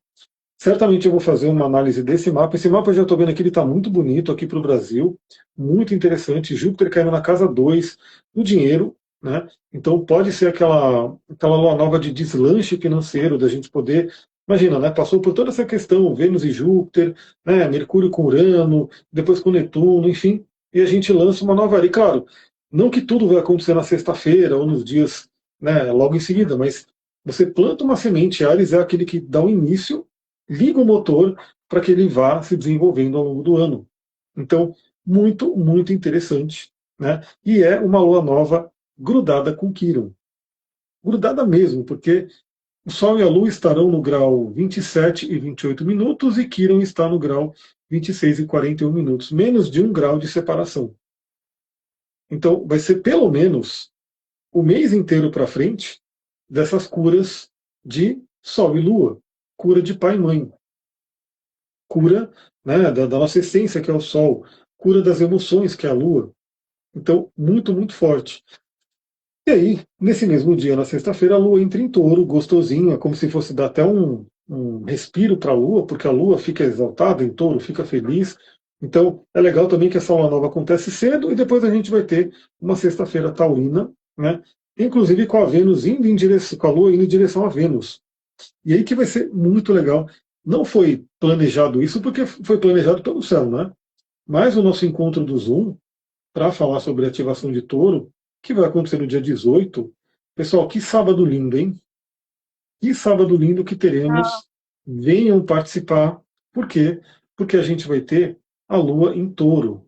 Certamente eu vou fazer uma análise desse mapa. Esse mapa eu já estou vendo aqui, ele está muito bonito aqui para o Brasil, muito interessante. Júpiter caindo na casa 2 no dinheiro. Né? Então pode ser aquela lua nova de deslanche financeiro, da gente poder. Imagina, né? Passou por toda essa questão, Vênus e Júpiter, né? Mercúrio com Urano, depois com Netuno, enfim, e a gente lança uma nova. E claro, não que tudo vai acontecer na sexta-feira ou nos dias, né, logo em seguida, mas você planta uma semente, Ares é aquele que dá o início, liga o motor para que ele vá se desenvolvendo ao longo do ano. Então, muito, muito interessante. Né? E é uma lua nova grudada com Quiron. Grudada mesmo, porque o Sol e a Lua estarão no grau 27 e 28 minutos e Quiron está no grau 26 e 41 minutos, menos de 1 grau de separação. Então, vai ser pelo menos o mês inteiro para frente dessas curas de Sol e Lua, cura de pai e mãe, cura, né, da nossa essência, que é o Sol, cura das emoções, que é a Lua. Então, muito, muito forte. E aí, nesse mesmo dia, na sexta-feira, a Lua entra em Touro, gostosinho, é como se fosse dar até um respiro para a Lua, porque a Lua fica exaltada em Touro, fica feliz. Então, é legal também que essa Lua nova acontece cedo e depois a gente vai ter uma sexta-feira taurina, né? Inclusive com a Vênus indo em direção, com a Lua indo em direção a Vênus. E aí que vai ser muito legal. Não foi planejado isso porque foi planejado pelo céu, né? Mas o nosso encontro do Zoom, para falar sobre a ativação de Touro, que vai acontecer no dia 18. Pessoal, que sábado lindo, hein? Que sábado lindo que teremos. Venham participar. Por quê? Porque a gente vai ter a Lua em Touro.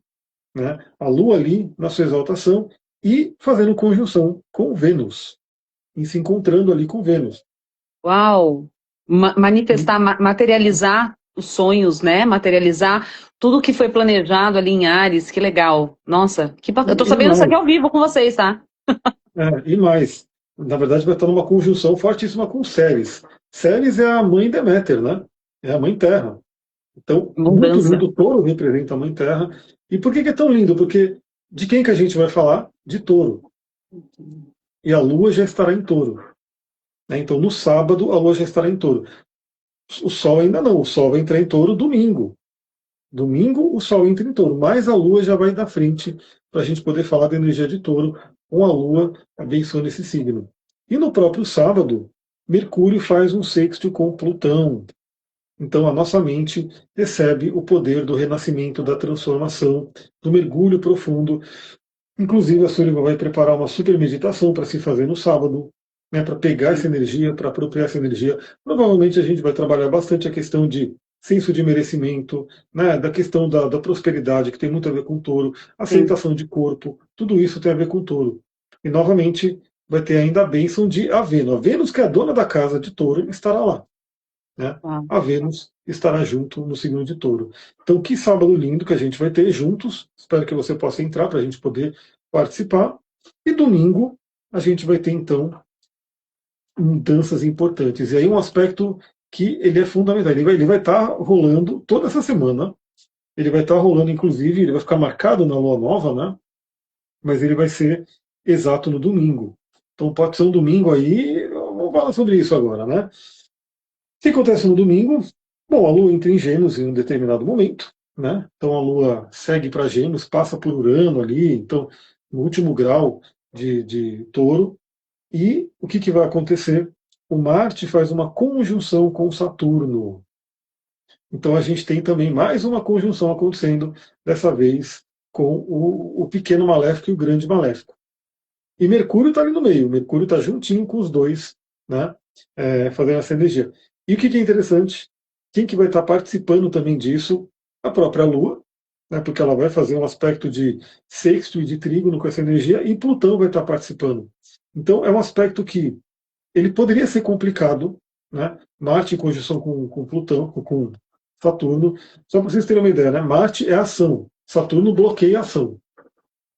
Né? A Lua ali na sua exaltação e fazendo conjunção com Vênus. E se encontrando ali com Vênus. Uau! Manifestar, materializar os sonhos, né? Materializar tudo que foi planejado ali em Áries, que legal. Nossa, que bacana. Eu tô E sabendo isso aqui mais, ao vivo com vocês, tá? e mais. Na verdade, vai estar numa conjunção fortíssima com Ceres. Ceres é a mãe Deméter, né? É a mãe Terra. Então, muito Abundância. lindo, o touro representa a Mãe Terra. E por que é tão lindo? Porque de quem que a gente vai falar? De touro. E a Lua já estará em touro. Né? Então, no sábado, a Lua já estará em touro. O Sol ainda não, o Sol vai entrar em touro domingo. Domingo, o Sol entra em touro, mas a Lua já vai da frente para a gente poder falar da energia de touro com a Lua abençoando esse signo. E no próprio sábado, Mercúrio faz um sexto com Plutão. Então a nossa mente recebe o poder do renascimento, da transformação, do mergulho profundo. Inclusive a Sullivan vai preparar uma super meditação para se fazer no sábado, né, para pegar essa energia, para apropriar essa energia. Provavelmente a gente vai trabalhar bastante a questão de senso de merecimento, né, da questão da prosperidade, que tem muito a ver com touro, Sim. aceitação de corpo, tudo isso tem a ver com touro. E novamente vai ter ainda a bênção de a Vênus. A Vênus, que é a dona da casa de touro, estará lá. Né? Uau. A Vênus estará junto no signo de touro. Então, que sábado lindo que a gente vai ter juntos. Espero que você possa entrar para a gente poder participar. E domingo a gente vai ter, então, mudanças importantes. E aí um aspecto que ele é fundamental. Ele vai estar rolando toda essa semana. Ele vai estar rolando, inclusive, ele vai ficar marcado na lua nova, né? Mas ele vai ser exato no domingo. Então pode ser um domingo aí, vamos falar sobre isso agora, né? O que acontece no domingo? Bom, a Lua entra em Gêmeos em um determinado momento, né? Então a Lua segue para Gêmeos, passa por Urano ali, então no último grau de Touro. E o que vai acontecer? O Marte faz uma conjunção com Saturno. Então a gente tem também mais uma conjunção acontecendo, dessa vez com o pequeno maléfico e o grande maléfico. E Mercúrio está ali no meio, Mercúrio está juntinho com os dois, né, fazendo essa energia. E o que é interessante, quem que vai estar participando também disso? A própria Lua, né, porque ela vai fazer um aspecto de sexto e de trígono com essa energia, e Plutão vai estar participando. Então é um aspecto que ele poderia ser complicado, né? Marte em conjunção com Plutão, com Saturno. Só para vocês terem uma ideia, né? Marte é ação, Saturno bloqueia a ação.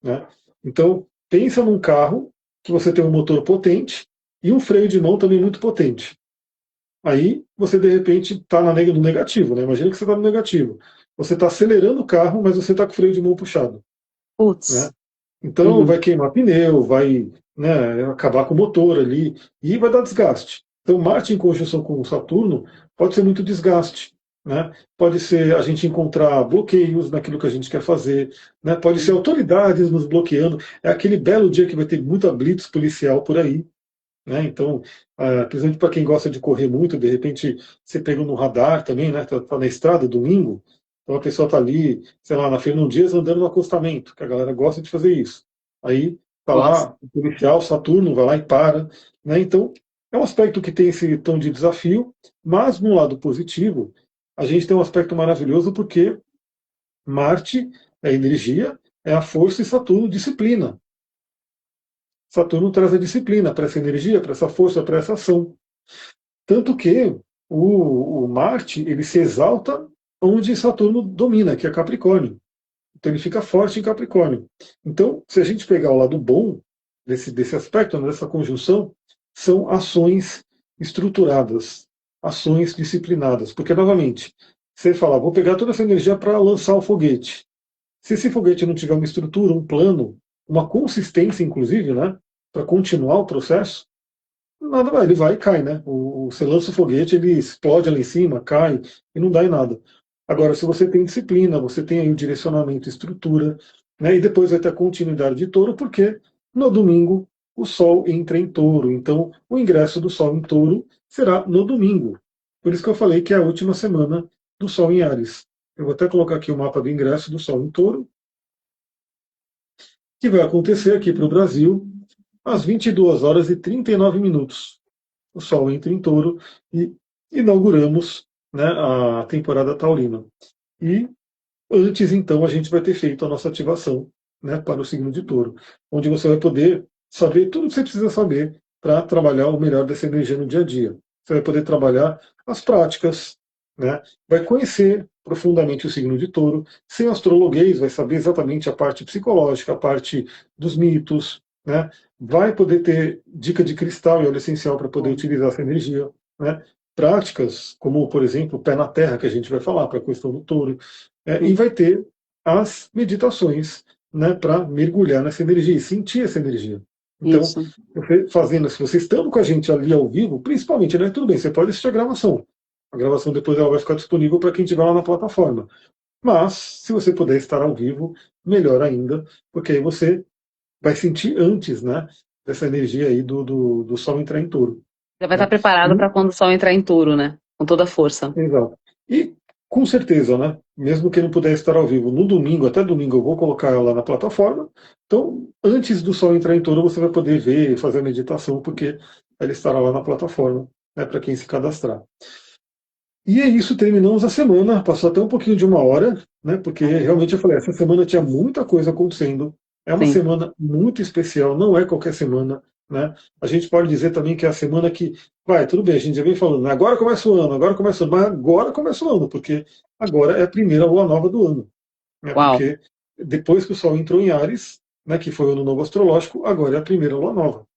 Né? Então, pensa num carro que você tem um motor potente e um freio de mão também muito potente. Aí você, de repente, está no negativo. Né? Imagina que você está no negativo. Você está acelerando o carro, mas você está com o freio de mão puxado. Né? Putz. Então, Uhum. vai queimar pneu, vai, né, acabar com o motor ali e vai dar desgaste. Então, Marte em conjunção com o Saturno pode ser muito desgaste. Né? Pode ser a gente encontrar bloqueios naquilo que a gente quer fazer, né? Pode ser autoridades nos bloqueando. É aquele belo dia que vai ter muita blitz policial por aí. Né? Então, principalmente para quem gosta de correr muito, de repente você pega no radar também, né? Tá na estrada domingo, então a pessoa está ali, sei lá, na Fernão Dias andando no acostamento, que a galera gosta de fazer isso. Aí tá Gosto. lá o policial, Saturno, vai lá e para. Né? Então, é um aspecto que tem esse tom de desafio, mas no lado positivo, a gente tem um aspecto maravilhoso porque Marte é energia, é a força e Saturno disciplina. Saturno traz a disciplina para essa energia, para essa força, para essa ação. Tanto que o Marte ele se exalta onde Saturno domina, que é Capricórnio. Então ele fica forte em Capricórnio. Então, se a gente pegar o lado bom desse aspecto, né, dessa conjunção, são ações estruturadas, ações disciplinadas. Porque, novamente, você fala, vou pegar toda essa energia para lançar o foguete. Se esse foguete não tiver uma estrutura, um plano, uma consistência, inclusive, né, para continuar o processo, nada vai, ele vai e cai, né? Você lança o foguete, ele explode ali em cima, cai e não dá em nada. Agora, se você tem disciplina, você tem aí o direcionamento, estrutura, né? E depois vai ter a continuidade de touro, porque no domingo o Sol entra em touro. Então, o ingresso do Sol em touro será no domingo. Por isso que eu falei que é a última semana do Sol em Áries. Eu vou até colocar aqui o mapa do ingresso do Sol em touro, que vai acontecer aqui para o Brasil às 22 horas e 39 minutos. O Sol entra em touro e inauguramos, né, a temporada taurina. E antes, então, a gente vai ter feito a nossa ativação, né, para o signo de touro, onde você vai poder saber tudo o que você precisa saber para trabalhar o melhor dessa energia no dia a dia. Você vai poder trabalhar as práticas, né, vai conhecer profundamente o signo de touro, sem astrologuês, vai saber exatamente a parte psicológica, a parte dos mitos, né, vai poder ter dica de cristal e óleo essencial para poder utilizar essa energia. Né, práticas, como, por exemplo, o pé na terra, que a gente vai falar para a questão do touro, e vai ter as meditações, né, para mergulhar nessa energia e sentir essa energia. Então, Isso. você fazendo, se você estando com a gente ali ao vivo, principalmente, né, tudo bem, você pode assistir a gravação. A gravação depois ela vai ficar disponível para quem estiver lá na plataforma. Mas, se você puder estar ao vivo, melhor ainda, porque aí você vai sentir antes, né, dessa energia aí do Sol entrar em touro. Já vai estar Né? preparado para quando o sol entrar em touro, né? Com toda a força. Exato. E com certeza, né? Mesmo que não puder estar ao vivo no domingo, até domingo eu vou colocar ela na plataforma. Então, antes do sol entrar em touro, você vai poder ver, fazer a meditação, porque ela estará lá na plataforma, né, para quem se cadastrar. E é isso, terminamos a semana. Passou até um pouquinho de uma hora, né? Porque realmente eu falei, essa semana tinha muita coisa acontecendo. É uma Sim. semana muito especial, não é qualquer semana, né? A gente pode dizer também que é a semana que, vai, tudo bem, a gente já vem falando, agora começa o ano, agora começa o ano, mas agora começa o ano, porque agora é a primeira lua nova do ano, né? Uau. Porque depois que o Sol entrou em Áries, né, que foi o ano novo astrológico, agora é a primeira lua nova,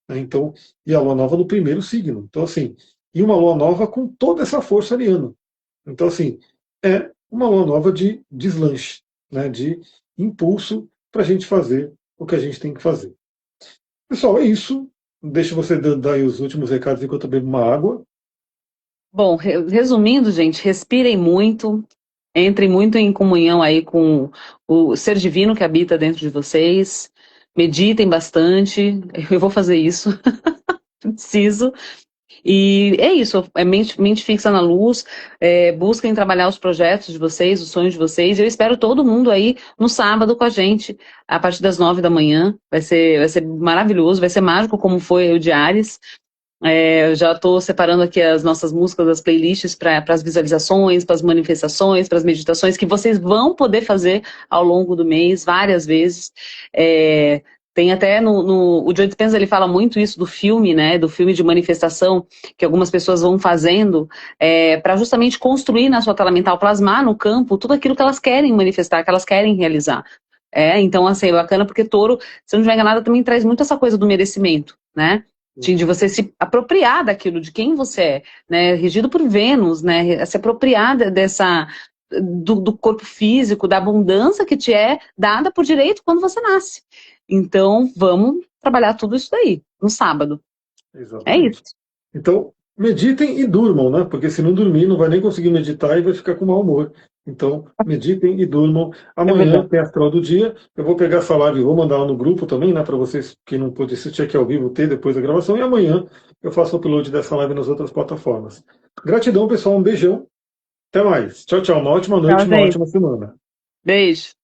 né? Então, e a lua nova no primeiro signo. Então, assim, e uma lua nova com toda essa força ariana. Então, assim, é uma lua nova de deslanche, né, de impulso para a gente fazer o que a gente tem que fazer. Pessoal, é isso. Deixa você dar aí os últimos recados enquanto eu bebo uma água. Bom, resumindo, gente, respirem muito, entrem muito em comunhão aí com o ser divino que habita dentro de vocês, meditem bastante, eu vou fazer isso, preciso. E é isso, é mente fixa na luz, busquem trabalhar os projetos de vocês, os sonhos de vocês. Eu espero todo mundo aí no sábado com a gente, a partir das 9 da manhã. Vai ser maravilhoso, vai ser mágico como foi o de Ares. Eu já estou separando aqui as nossas músicas, as playlists para as visualizações, para as manifestações, para as meditações que vocês vão poder fazer ao longo do mês, várias vezes. É, tem até o Joe Dispenza, ele fala muito isso do filme, né? Do filme de manifestação que algumas pessoas vão fazendo para justamente construir na sua tela mental, plasmar no campo tudo aquilo que elas querem manifestar, que elas querem realizar. Então, assim, é bacana porque touro, se eu não estiver enganada, também traz muito essa coisa do merecimento, né? De você se apropriar daquilo, de quem você é, né? Regido por Vênus, né? Se apropriar do corpo físico, da abundância que te é dada por direito quando você nasce. Então, vamos trabalhar tudo isso daí, no sábado. É isso. Exatamente. Então, meditem e durmam, né? Porque se não dormir, não vai nem conseguir meditar e vai ficar com mau humor. Então, meditem e durmam. É Amanhã verdade. tem a astral do dia. Eu vou pegar essa live e vou mandar lá no grupo também, né? Para vocês que não pôde assistir aqui ao vivo, ter depois da gravação. E amanhã eu faço o upload dessa live nas outras plataformas. Gratidão, pessoal. Um beijão. Até mais. Tchau, tchau. Uma ótima Tchau, noite, uma gente. ótima semana. Beijo.